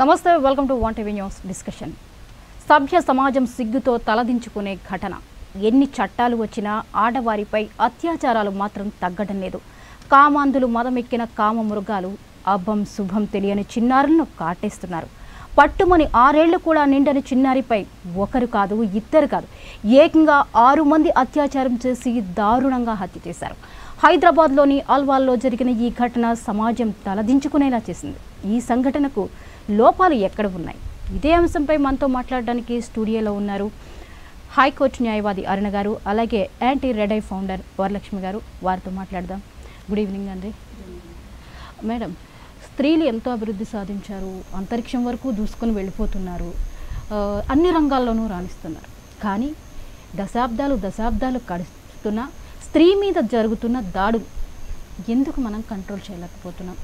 నమస్తే, welcome to one TV news discussion. సభ్య సమాజం సిగ్గుతో తలదించుకునే ఘటన. ఎన్ని చట్టాలు వచ్చినా ఆడవారిపై అత్యాచారాలు మాత్రం తగ్గడం లేదు. కామాంధులు మదమెక్కిన కామ మృగాలు అబ్బం శుభం తెలియని చిన్నారులను కాటేస్తున్నారు. పట్టుమని 6 ఏళ్లు కూడా నిండని చిన్నారిపై ఒకరు కాదు, ఇద్దరు కాదు, ఏకంగా 6 మంది అత్యాచారం చేసి దారుణంగా హత్య చేశారు. హైదరాబాద్లోని అల్వాల్లో జరిగిన ఈ ఘటన సమాజం తలదించుకునేలా చేసింది. ఈ సంఘటనకు లోపాలు ఎక్కడ ఉన్నాయి? ఇదే అంశంపై మనతో మాట్లాడడానికి స్టూడియోలో ఉన్నారు హైకోర్టు న్యాయవాది అరుణ గారు, అలాగే anti red I founder Varalakshmi గారు. వారితో మాట్లాడదాం. గుడ్ ఈవినింగ్ అండి. మేడం, స్త్రీలు ఎంతో అభివృద్ధి సాధించారు, అంతరిక్షం వరకు దూసుకొని వెళ్ళిపోతున్నారు, అన్ని రంగాల్లోనూ రాణిస్తున్నారు. కానీ దశాబ్దాలు గడుస్తున్న స్త్రీ మీద జరుగుతున్న దాడులు ఎందుకు మనం కంట్రోల్ చేయలేకపోతున్నాం?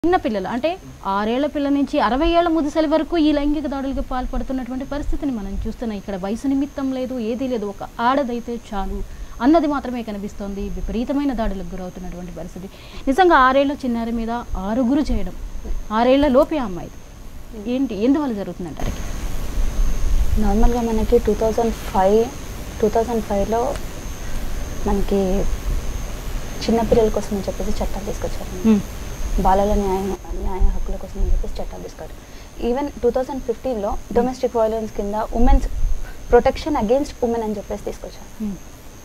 చిన్న పిల్లలు అంటే 6 ఏళ్ల పిల్లల నుంచి 60 ఏళ్ల ముదుసలి వరకు ఈ లైంగిక దాడులకు పాల్పడుతున్నటువంటి పరిస్థితిని మనం చూస్తున్నాం. ఇక్కడ వయసు నిమిత్తం లేదు, ఏదీ లేదు, ఒక ఆడదైతే చాలు అన్నది మాత్రమే కనిపిస్తోంది. విపరీతమైన దాడులకు గురవుతున్నటువంటి పరిస్థితి. నిజంగా 6 ఏళ్ల చిన్నారి మీద 6 చేయడం, 6 ఏళ్ల లోపే అమ్మాయి ఏంటి, ఎందువల్ల జరుగుతుందంటారు? నార్మల్గా మనకి 2005లో మనకి చిన్నపిల్లల కోసం అని చెప్పేసి చట్టాలు తీసుకొచ్చారు. బాలల న్యాయ హక్కుల కోసం అని చెప్పేసి చట్టాలు తీసుకొచ్చారు. ఈవెన్ 2015లో డొమెస్టిక్ వైలెన్స్ కింద ఉమెన్స్ ప్రొటెక్షన్ అగేన్స్ట్ ఉమెన్ అని చెప్పేసి తీసుకొచ్చారు.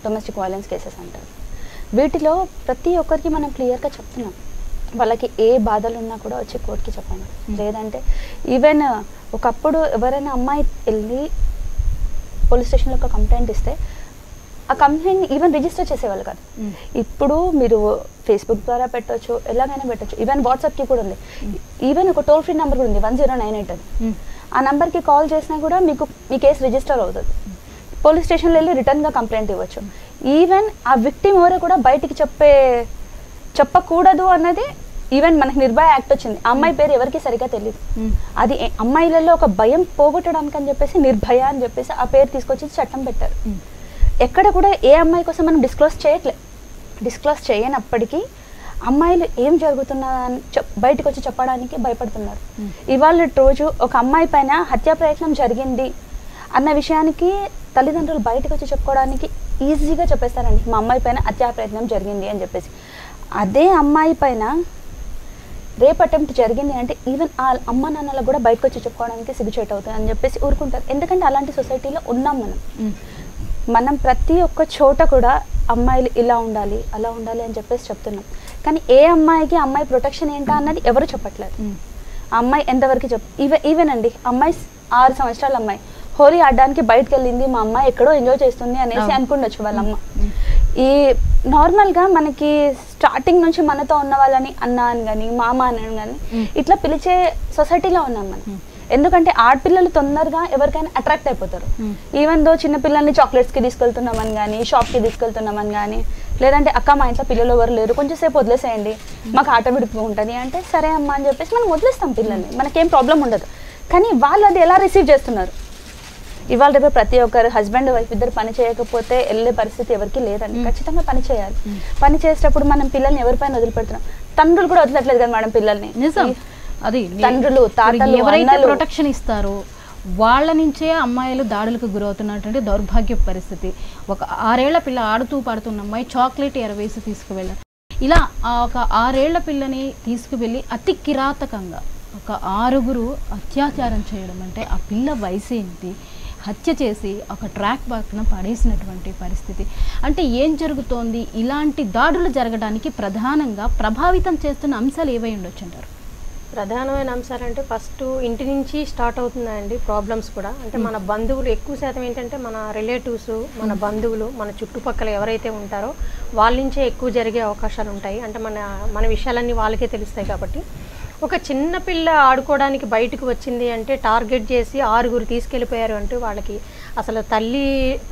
డొమెస్టిక్ వైలెన్స్ కేసెస్ అంటారు. వీటిలో ప్రతి ఒక్కరికి మనం క్లియర్గా చెప్తున్నాం, వాళ్ళకి ఏ బాధలు ఉన్నా కూడా వచ్చి కోర్టుకి చెప్పండి. లేదంటే ఈవెన్ ఒకప్పుడు ఎవరైనా అమ్మాయి వెళ్ళి పోలీస్ స్టేషన్లో ఒక కంప్లైంట్ ఇస్తే ఆ కంప్లైంట్ ఈవెన్ రిజిస్టర్ చేసేవాళ్ళు కాదు. ఇప్పుడు మీరు ఫేస్బుక్ ద్వారా పెట్టవచ్చు, ఎలాగైనా పెట్టచ్చు. ఈవెన్ వాట్సాప్కి కూడా ఉంది. ఈవెన్ ఒక టోల్ ఫ్రీ నెంబర్ కూడా ఉంది, 1098 అని. ఆ నెంబర్కి కాల్ చేసినా కూడా మీ కేసు రిజిస్టర్ అవుతుంది. పోలీస్ స్టేషన్లో వెళ్ళి రిటర్న్గా కంప్లైంట్ ఇవ్వచ్చు. ఈవెన్ ఆ విక్టిమ్ ఎవరో కూడా బయటికి చెప్పకూడదు అన్నది ఈవెన్ మనకి నిర్భయ యాక్ట్ వచ్చింది. ఆ అమ్మాయి పేరు ఎవరికి సరిగా తెలియదు. అది అమ్మాయిలలో ఒక భయం పోగొట్టడానికి అని చెప్పేసి నిర్భయ అని చెప్పేసి ఆ పేరు తీసుకొచ్చి చట్టం పెట్టారు. ఎక్కడ కూడా ఏ అమ్మాయి కోసం మనం డిస్క్లోజ్ చేయనప్పటికీ అమ్మాయిలు ఏం జరుగుతున్నదని బయటకు వచ్చి చెప్పడానికి భయపడుతున్నారు. ఇవాళ రోజు ఒక అమ్మాయి పైన హత్యా ప్రయత్నం జరిగింది అన్న విషయానికి తల్లిదండ్రులు బయటకు వచ్చి చెప్పుకోవడానికి ఈజీగా చెప్పేస్తారండి, మా అమ్మాయి పైన హత్యా ప్రయత్నం జరిగింది అని చెప్పేసి. అదే అమ్మాయి పైన రేప్ అటెంప్ట్ జరిగింది అంటే ఈవెన్ ఆ అమ్మ నాన్నలకు కూడా బయటకు వచ్చి చెప్పుకోవడానికి సిగ్గుచేటు అవుతుంది అని చెప్పేసి ఊరుకుంటారు. ఎందుకంటే అలాంటి సొసైటీలో ఉన్నాం మనం ప్రతి ఒక్క చోట కూడా అమ్మాయిలు ఇలా ఉండాలి అలా ఉండాలి అని చెప్పేసి చెప్తున్నాం. కానీ ఏ అమ్మాయికి అమ్మాయి ప్రొటెక్షన్ ఏంటా అన్నది ఎవరు చెప్పట్లేదు. ఆ అమ్మాయి ఎంతవరకు ఈవెన్ అండి, అమ్మాయి 6 సంవత్సరాల అమ్మాయి హోలీ ఆడడానికి బయటకు వెళ్ళింది, మా అమ్మాయి ఎక్కడో ఎంజాయ్ చేస్తుంది అనేసి అనుకుండొచ్చు వాళ్ళమ్మ. ఈ నార్మల్గా మనకి స్టార్టింగ్ నుంచి మనతో ఉన్న వాళ్ళని అన్న అని కానీ మామ అని కానీ ఇట్లా పిలిచే సొసైటీలో ఉన్నాం మనం. ఎందుకంటే ఆడపిల్లలు తొందరగా ఎవరికైనా అట్రాక్ట్ అయిపోతారు. ఈవెన్ దో చిన్నపిల్లల్ని చాక్లెట్స్కి తీసుకెళ్తున్నామని కానీ షాప్కి తీసుకెళ్తున్నామని కానీ, లేదంటే అక్క మా ఇంట్లో పిల్లలు ఎవరు లేరు, కొంచెం సేపు వదిలేసేయండి, మాకు ఆట విడిపి ఉంటుంది అంటే సరే అమ్మ అని చెప్పేసి మనం వదిలేస్తాం పిల్లల్ని, మనకేం ప్రాబ్లం ఉండదు. కానీ వాళ్ళు అది ఎలా రిసీవ్ చేస్తున్నారు? ఇవాళ రేపు ప్రతి ఒక్కరు హస్బెండ్ వైఫ్ ఇద్దరు పని చేయకపోతే వెళ్ళే పరిస్థితి ఎవరికి లేదండి. ఖచ్చితంగా పని చేయాలి. పని చేసేటప్పుడు మనం పిల్లల్ని ఎవరిపైన వదిలిపెడుతున్నాం? తండ్రులు కూడా వదిలేట్లేదు కదా మేడం పిల్లల్ని. అది తండ్రులు తాతలు ఎవరైతే ప్రొటెక్షన్ ఇస్తారో వాళ్ళ నుంచే అమ్మాయిలు దాడులకు గురవుతున్నటువంటి దౌర్భాగ్య పరిస్థితి. ఒక 6 ఏళ్ల పిల్ల ఆడుతూ పాడుతున్న అమ్మాయి చాక్లెట్ ఎరవేసి తీసుకువెళ్ళారు. ఇలా ఒక 6 ఏళ్ల పిల్లని తీసుకువెళ్ళి అతి కిరాతకంగా ఒక 6 అత్యాచారం చేయడం అంటే ఆ పిల్ల వయసు ఏంటి, హత్య చేసి ఒక ట్రాక్ పక్కన పడేసినటువంటి పరిస్థితి. అంటే ఏం జరుగుతోంది? ఇలాంటి దాడులు జరగడానికి ప్రధానంగా ప్రభావితం చేస్తున్న అంశాలు ఏవై ఉండొచ్చు అంటారు? ప్రధానమైన అంశాలు అంటే ఫస్ట్ ఇంటి నుంచి స్టార్ట్ అవుతున్నాయండి ప్రాబ్లమ్స్ కూడా. అంటే మన బంధువులు ఎక్కువ శాతం ఏంటంటే మన రిలేటివ్స్, మన బంధువులు, మన చుట్టుపక్కల ఎవరైతే ఉంటారో వాళ్ళ నుంచే ఎక్కువ జరిగే అవకాశాలు ఉంటాయి. అంటే మన విషయాలన్నీ వాళ్ళకే తెలుస్తాయి. కాబట్టి ఒక చిన్న పిల్ల ఆడుకోవడానికి బయటకు వచ్చింది అంటే టార్గెట్ చేసి 6 తీసుకెళ్ళిపోయారు అంటే వాళ్ళకి అసలు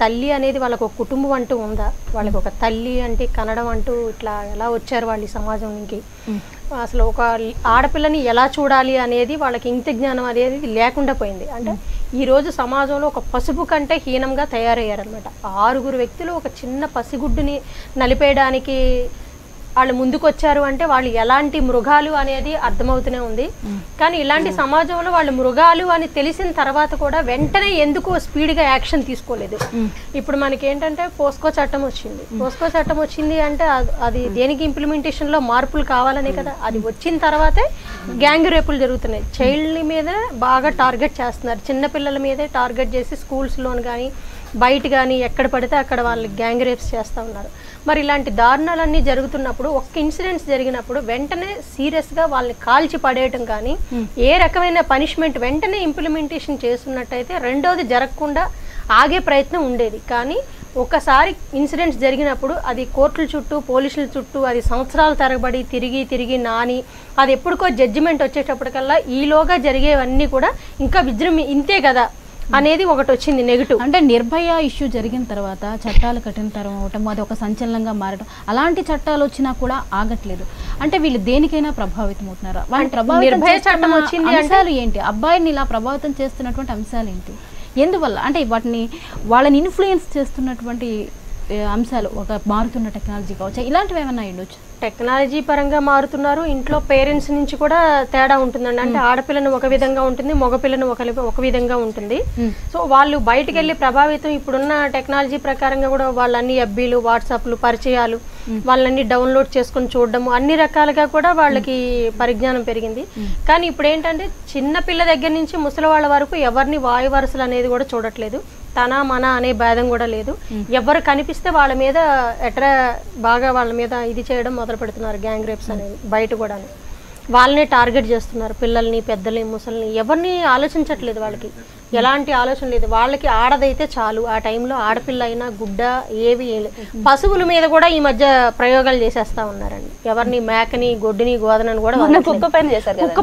తల్లి అనేది వాళ్ళకు ఒక కుటుంబం అంటూ ఉందా? వాళ్ళకి ఒక తల్లి అంటే కనడం అంటూ ఇట్లా ఎలా వచ్చారు వాళ్ళు ఈ సమాజంకి? అసలు ఒక ఆడపిల్లని ఎలా చూడాలి అనేది వాళ్ళకి ఇంత జ్ఞానం అనేది లేకుండా పోయింది. అంటే ఈరోజు సమాజంలో ఒక పసుపు కంటే హీనంగా తయారయ్యారనమాట. 6 వ్యక్తులు ఒక చిన్న పసిగుడ్డుని నలిపేయడానికి వాళ్ళు ముందుకు వచ్చారు అంటే వాళ్ళు ఎలాంటి మృగాలు అనేది అర్థమవుతూనే ఉంది. కానీ ఇలాంటి సమాజంలో వాళ్ళు మృగాలు అని తెలిసిన తర్వాత కూడా వెంటనే ఎందుకు స్పీడ్గా యాక్షన్ తీసుకోలేదు. ఇప్పుడు మనకి ఏంటంటే పోస్కో చట్టం వచ్చింది. పోస్కో చట్టం వచ్చింది అంటే అది దేనికి ఇంప్లిమెంటేషన్లో మార్పులు కావాలనే కదా. అది వచ్చిన తర్వాతే గ్యాంగ్ రేపులు జరుగుతున్నాయి. చైల్డ్ మీద బాగా టార్గెట్ చేస్తున్నారు. చిన్నపిల్లల మీదే టార్గెట్ చేసి స్కూల్స్లోని కానీ బయట కానీ ఎక్కడ పడితే అక్కడ వాళ్ళు గ్యాంగ్ రేప్స్ చేస్తూ ఉన్నారు. మరి ఇలాంటి దారుణాలన్నీ జరుగుతున్నప్పుడు ఒక్క ఇన్సిడెంట్స్ జరిగినప్పుడు వెంటనే సీరియస్గా వాళ్ళని కాల్చి పడేయటం కానీ ఏ రకమైన పనిష్మెంట్ వెంటనే ఇంప్లిమెంటేషన్ చేస్తున్నట్టయితే రెండోది జరగకుండా ఆగే ప్రయత్నం ఉండేది. కానీ ఒకసారి ఇన్సిడెంట్స్ జరిగినప్పుడు అది కోర్టుల చుట్టూ పోలీసుల చుట్టూ అది సంవత్సరాల తరబడి తిరిగి నాని అది ఎప్పటికో జడ్జిమెంట్ వచ్చేటప్పటికల్లా ఈలోగా జరిగేవన్నీ కూడా ఇంకా ఇంతే కదా అనేది ఒకటి వచ్చింది నెగిటివ్. అంటే నిర్భయ ఇష్యూ జరిగిన తర్వాత చట్టాలు కఠినతరం అవటం, అది ఒక సంచలనంగా మారడం, అలాంటి చట్టాలు వచ్చినా కూడా ఆగట్లేదు. అంటే వీళ్ళు దేనికైనా ప్రభావితం అవుతున్నారా? నిర్భయ చట్టం వచ్చింది అంశాలు ఏంటి? అబ్బాయిని ఇలా ప్రభావితం చేస్తున్నటువంటి అంశాలు ఏంటి? ఎందువల్ల? అంటే వాటిని వాళ్ళని ఇన్ఫ్లుయెన్స్ చేస్తున్నటువంటి అంశాలు, ఒక మారుతున్న టెక్నాలజీ కావచ్చు, ఇలాంటివి ఏమన్నా ఉండొచ్చు. టెక్నాలజీ పరంగా మారుతున్నారు. ఇంట్లో పేరెంట్స్ నుంచి కూడా తేడా ఉంటుందండి. అంటే ఆడపిల్లను ఒక విధంగా ఉంటుంది, మగపిల్లను ఒక విధంగా ఉంటుంది. సో వాళ్ళు బయటకు వెళ్ళి ప్రభావితం ఇప్పుడున్న టెక్నాలజీ ప్రకారంగా కూడా వాళ్ళన్ని ఎఫ్బీలు, వాట్సాప్లు, పరిచయాలు వాళ్ళన్ని డౌన్లోడ్ చేసుకొని చూడడము, అన్ని రకాలుగా కూడా వాళ్ళకి పరిజ్ఞానం పెరిగింది. కానీ ఇప్పుడు ఏంటంటే చిన్న పిల్ల దగ్గర నుంచి ముసలి వాళ్ళ వరకు ఎవరిని వాయు వరుసలు అనేది కూడా చూడట్లేదు. తన మన అనే భేదం కూడా లేదు. ఎవరు కనిపిస్తే వాళ్ళ మీద బాగా వాళ్ళ మీద ఇది చేయడం మొదలు పెడుతున్నారు. గ్యాంగ్ రేప్స్ అనేది బయట కూడా వాళ్ళనే టార్గెట్ చేస్తున్నారు. పిల్లల్ని, పెద్దల్ని, ముసలిని ఎవరిని ఆలోచించట్లేదు. వాళ్ళకి ఎలాంటి ఆలోచన లేదు. వాళ్ళకి ఆడదైతే చాలు. ఆ టైంలో ఆడపిల్ల అయినా గుడ్డ ఏవి పశువుల మీద కూడా ఈ మధ్య ప్రయోగాలు చేసేస్తా ఉన్నారండి. ఎవరిని మేకని, గొడ్డుని, గోదనని కూడా కుక్క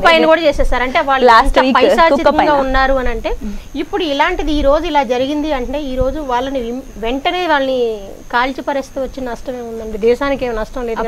పైన కూడా చేసేస్తారు. అంటే వాళ్ళు పైశాచికంగా ఉన్నారు అని అంటే ఇప్పుడు ఇలాంటిది ఈ రోజు ఇలా జరిగింది అంటే ఈ రోజు వాళ్ళని వెంటనే వాళ్ళని కాల్చి పరిస్థితి వచ్చిన నష్టం ఏముందండి? దేశానికి ఏమి నష్టం లేదు.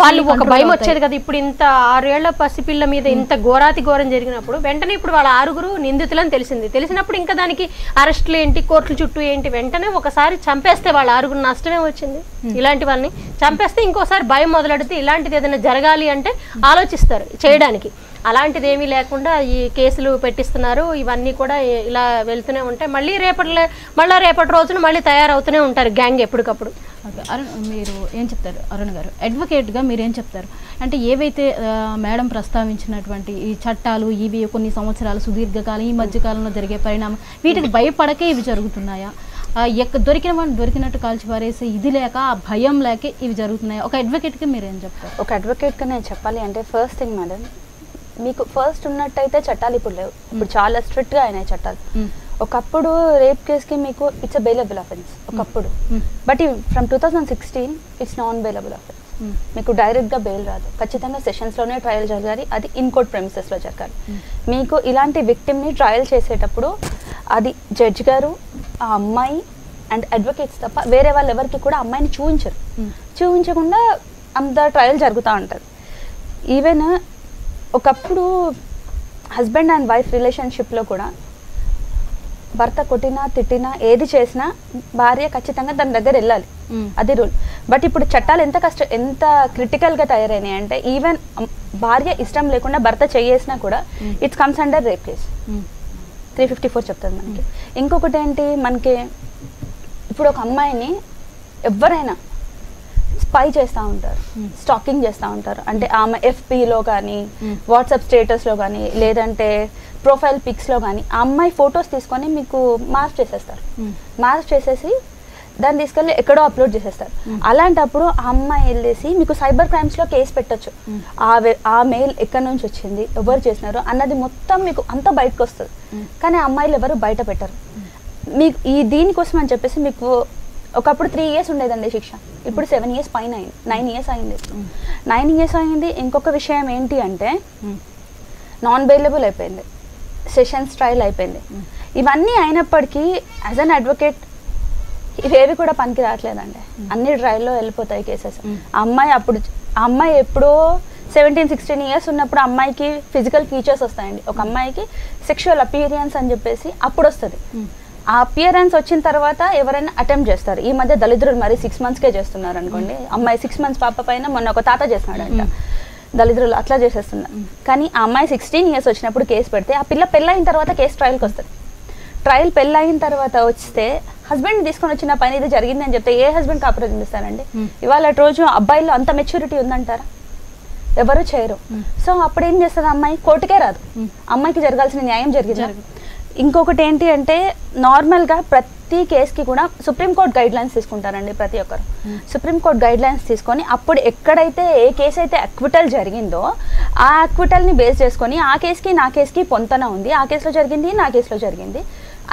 వాళ్ళు ఒక భయం వచ్చేది కదా. ఇప్పుడు ఇంత 6 ఏళ్ల పసిపిల్ల మీద ఇంత ఘోరాతి ఘోరం జరిగినప్పుడు వెంటనే ఇప్పుడు వాళ్ళ 6 నిందితులని తెలిసినప్పుడు ఇంకా దానికి అరెస్టులు ఏంటి, కోర్టుల చుట్టూ ఏంటి? వెంటనే ఒకసారి చంపేస్తే వాళ్ళ 6 నష్టమే వచ్చింది. ఇలాంటి వాళ్ళని చంపేస్తే ఇంకోసారి భయం మొదలెడితే ఇలాంటిది ఏదైనా జరగాలి అంటే ఆలోచిస్తారు చేయడానికి. అలాంటిది ఏమీ లేకుండా ఈ కేసులు పెట్టిస్తున్నారు. ఇవన్నీ కూడా ఇలా వెళ్తూనే ఉంటాయి. మళ్ళీ రేపటి రోజున మళ్ళీ తయారవుతూనే ఉంటారు గ్యాంగ్ ఎప్పటికప్పుడు. అరుణ్, మీరు ఏం చెప్తారు? అరుణ్ గారు, అడ్వకేట్గా మీరేం చెప్తారు? అంటే ఏవైతే మేడం ప్రస్తావించినటువంటి ఈ చట్టాలు, ఇవి కొన్ని సంవత్సరాలు సుదీర్ఘకాలం ఈ మధ్యకాలంలో జరిగే పరిణామం, వీటికి భయపడకే ఇవి జరుగుతున్నాయా? దొరికినట్టు కాల్చి పారేసి ఇది లేక, ఆ భయం లేక ఇవి జరుగుతున్నాయా? ఒక అడ్వకేట్గా మీరేం చెప్తారు? ఒక అడ్వకేట్గా నేను చెప్పాలి అంటే ఫస్ట్ థింగ్ మేడం, మీకు ఫస్ట్ ఉన్నట్టయితే చట్టాలు ఇప్పుడు లేవు. ఇప్పుడు చాలా స్ట్రిక్ట్గా అయినాయి చట్టాలు. ఒకప్పుడు రేప్ కేసుకి మీకు ఇట్స్ అ బెయిలబుల్ అఫెన్స్ ఒకప్పుడు. But from 2016 it's non bailable offence. మీకు డైరెక్ట్గా బెయిల్ రాదు. ఖచ్చితంగా సెషన్స్లోనే ట్రయల్ జరగాలి. అది ఇన్ కోర్ట్ ప్రెమిసెస్లో జరగాలి. మీకు ఇలాంటి విక్టిమ్ని ట్రయల్ చేసేటప్పుడు అది జడ్జ్ గారు, ఆ అమ్మాయి అండ్ అడ్వకేట్స్ తప్ప వేరే వాళ్ళు ఎవరికి కూడా అమ్మాయిని చూపించరు. చూపించకుండా అంత ట్రయల్ జరుగుతూ ఉంటుంది. ఈవెన్ ఒకప్పుడు హస్బెండ్ అండ్ వైఫ్ రిలేషన్షిప్లో కూడా భర్త కొట్టినా, తిట్టినా, ఏది చేసినా భార్య ఖచ్చితంగా దాని దగ్గర వెళ్ళాలి. అది రూల్. బట్ ఇప్పుడు చట్టాలు ఎంత క్రిటికల్గా తయారైనాయి అంటే ఈవెన్ భార్య ఇష్టం లేకుండా భర్త చేసినా కూడా it's comes under rape case. 354 చెప్తుంది మనకి. ఇంకొకటి ఏంటి, మనకి ఇప్పుడు ఒక అమ్మాయిని ఎవరైనా స్పై చేస్తూ ఉంటారు, స్టాకింగ్ చేస్తూ ఉంటారు. అంటే ఆమె ఎఫ్బీలో కానీ, వాట్సాప్ స్టేటస్లో కానీ, లేదంటే ప్రొఫైల్ పిక్స్లో కానీ ఆ అమ్మాయి ఫొటోస్ తీసుకొని మీకు మార్క్ చేసేస్తారు. మార్క్ చేసేసి దాన్ని తీసుకెళ్ళి ఎక్కడో అప్లోడ్ చేసేస్తారు. అలాంటప్పుడు ఆ అమ్మాయి వెళ్ళేసి మీకు సైబర్ క్రైమ్స్లో కేసు పెట్టచ్చు. ఆ మెయిల్ ఎక్కడి నుంచి వచ్చింది, ఎవరు చేసినారు అన్నది మొత్తం మీకు అంతా బయటకు వస్తుంది. కానీ ఆ అమ్మాయిలు ఎవరు బయట పెట్టరు. మీకు దీనికోసం అని చెప్పేసి మీకు ఒకప్పుడు 3 years ఉండేదండి శిక్ష. ఇప్పుడు 7 years పైన అయింది. 9 years అయింది. 9 years అయింది. ఇంకొక విషయం ఏంటి అంటే నాన్ బెయిలబుల్ అయిపోయింది, సెషన్స్ ట్రయల్ అయిపోయింది. ఇవన్నీ అయినప్పటికీ యాజ్ అన్ అడ్వకేట్ ఇవేవి కూడా పనికి రావట్లేదండి. అన్ని ట్రయల్లో వెళ్ళిపోతాయి కేసెస్. ఆ అమ్మాయి ఎప్పుడో 17-16 years ఉన్నప్పుడు అమ్మాయికి ఫిజికల్ ఫీచర్స్ వస్తాయండి. ఒక అమ్మాయికి సెక్షువల్ అపీరియన్స్ అని చెప్పేసి అప్పుడు వస్తుంది. ఆ అపియరెన్స్ వచ్చిన తర్వాత ఎవరైనా అటెంప్ట్ చేస్తారు. ఈ మధ్య దళిద్రులు మరి 6 monthsకే చేస్తున్నారు అనుకోండి. అమ్మాయి 6 months పాప పైన మొన్న ఒక తాత చేస్తున్నాడంట, దళిద్రులు అట్లా చేసేస్తున్నారు. కానీ ఆ అమ్మాయి 16 years వచ్చినప్పుడు కేసు పెడితే ఆ పిల్ల పెళ్ళైన తర్వాత కేసు ట్రయల్కి వస్తుంది. ట్రయల్ పెళ్ళైన తర్వాత వస్తే హస్బెండ్ తీసుకొని వచ్చిన పని ఇది జరిగింది అని చెప్తే ఏ హస్బెండ్ కాపురం చేస్తారండి? ఇవాళ రోజు అబ్బాయిలో అంత మెచ్యూరిటీ ఉందంటారా? ఎవరు చేయరు. సో అప్పుడు ఏం చేస్తుంది అమ్మాయి? కోర్టుకే రాదు. అమ్మాయికి జరగాల్సిన న్యాయం జరిగింది. ఇంకొకటి ఏంటి అంటే నార్మల్గా ప్రతి కేసుకి కూడా సుప్రీంకోర్టు గైడ్ లైన్స్ తీసుకుంటారండి ప్రతి ఒక్కరు. సుప్రీంకోర్టు గైడ్ లైన్స్ తీసుకొని అప్పుడు ఎక్కడైతే ఏ కేసు అయితే అక్విటల్ జరిగిందో ఆ అక్విటల్ని బేస్ చేసుకొని ఆ కేసుకి నా కేసుకి పొంతన ఉంది, ఆ కేసులో జరిగింది నా కేసులో జరిగింది,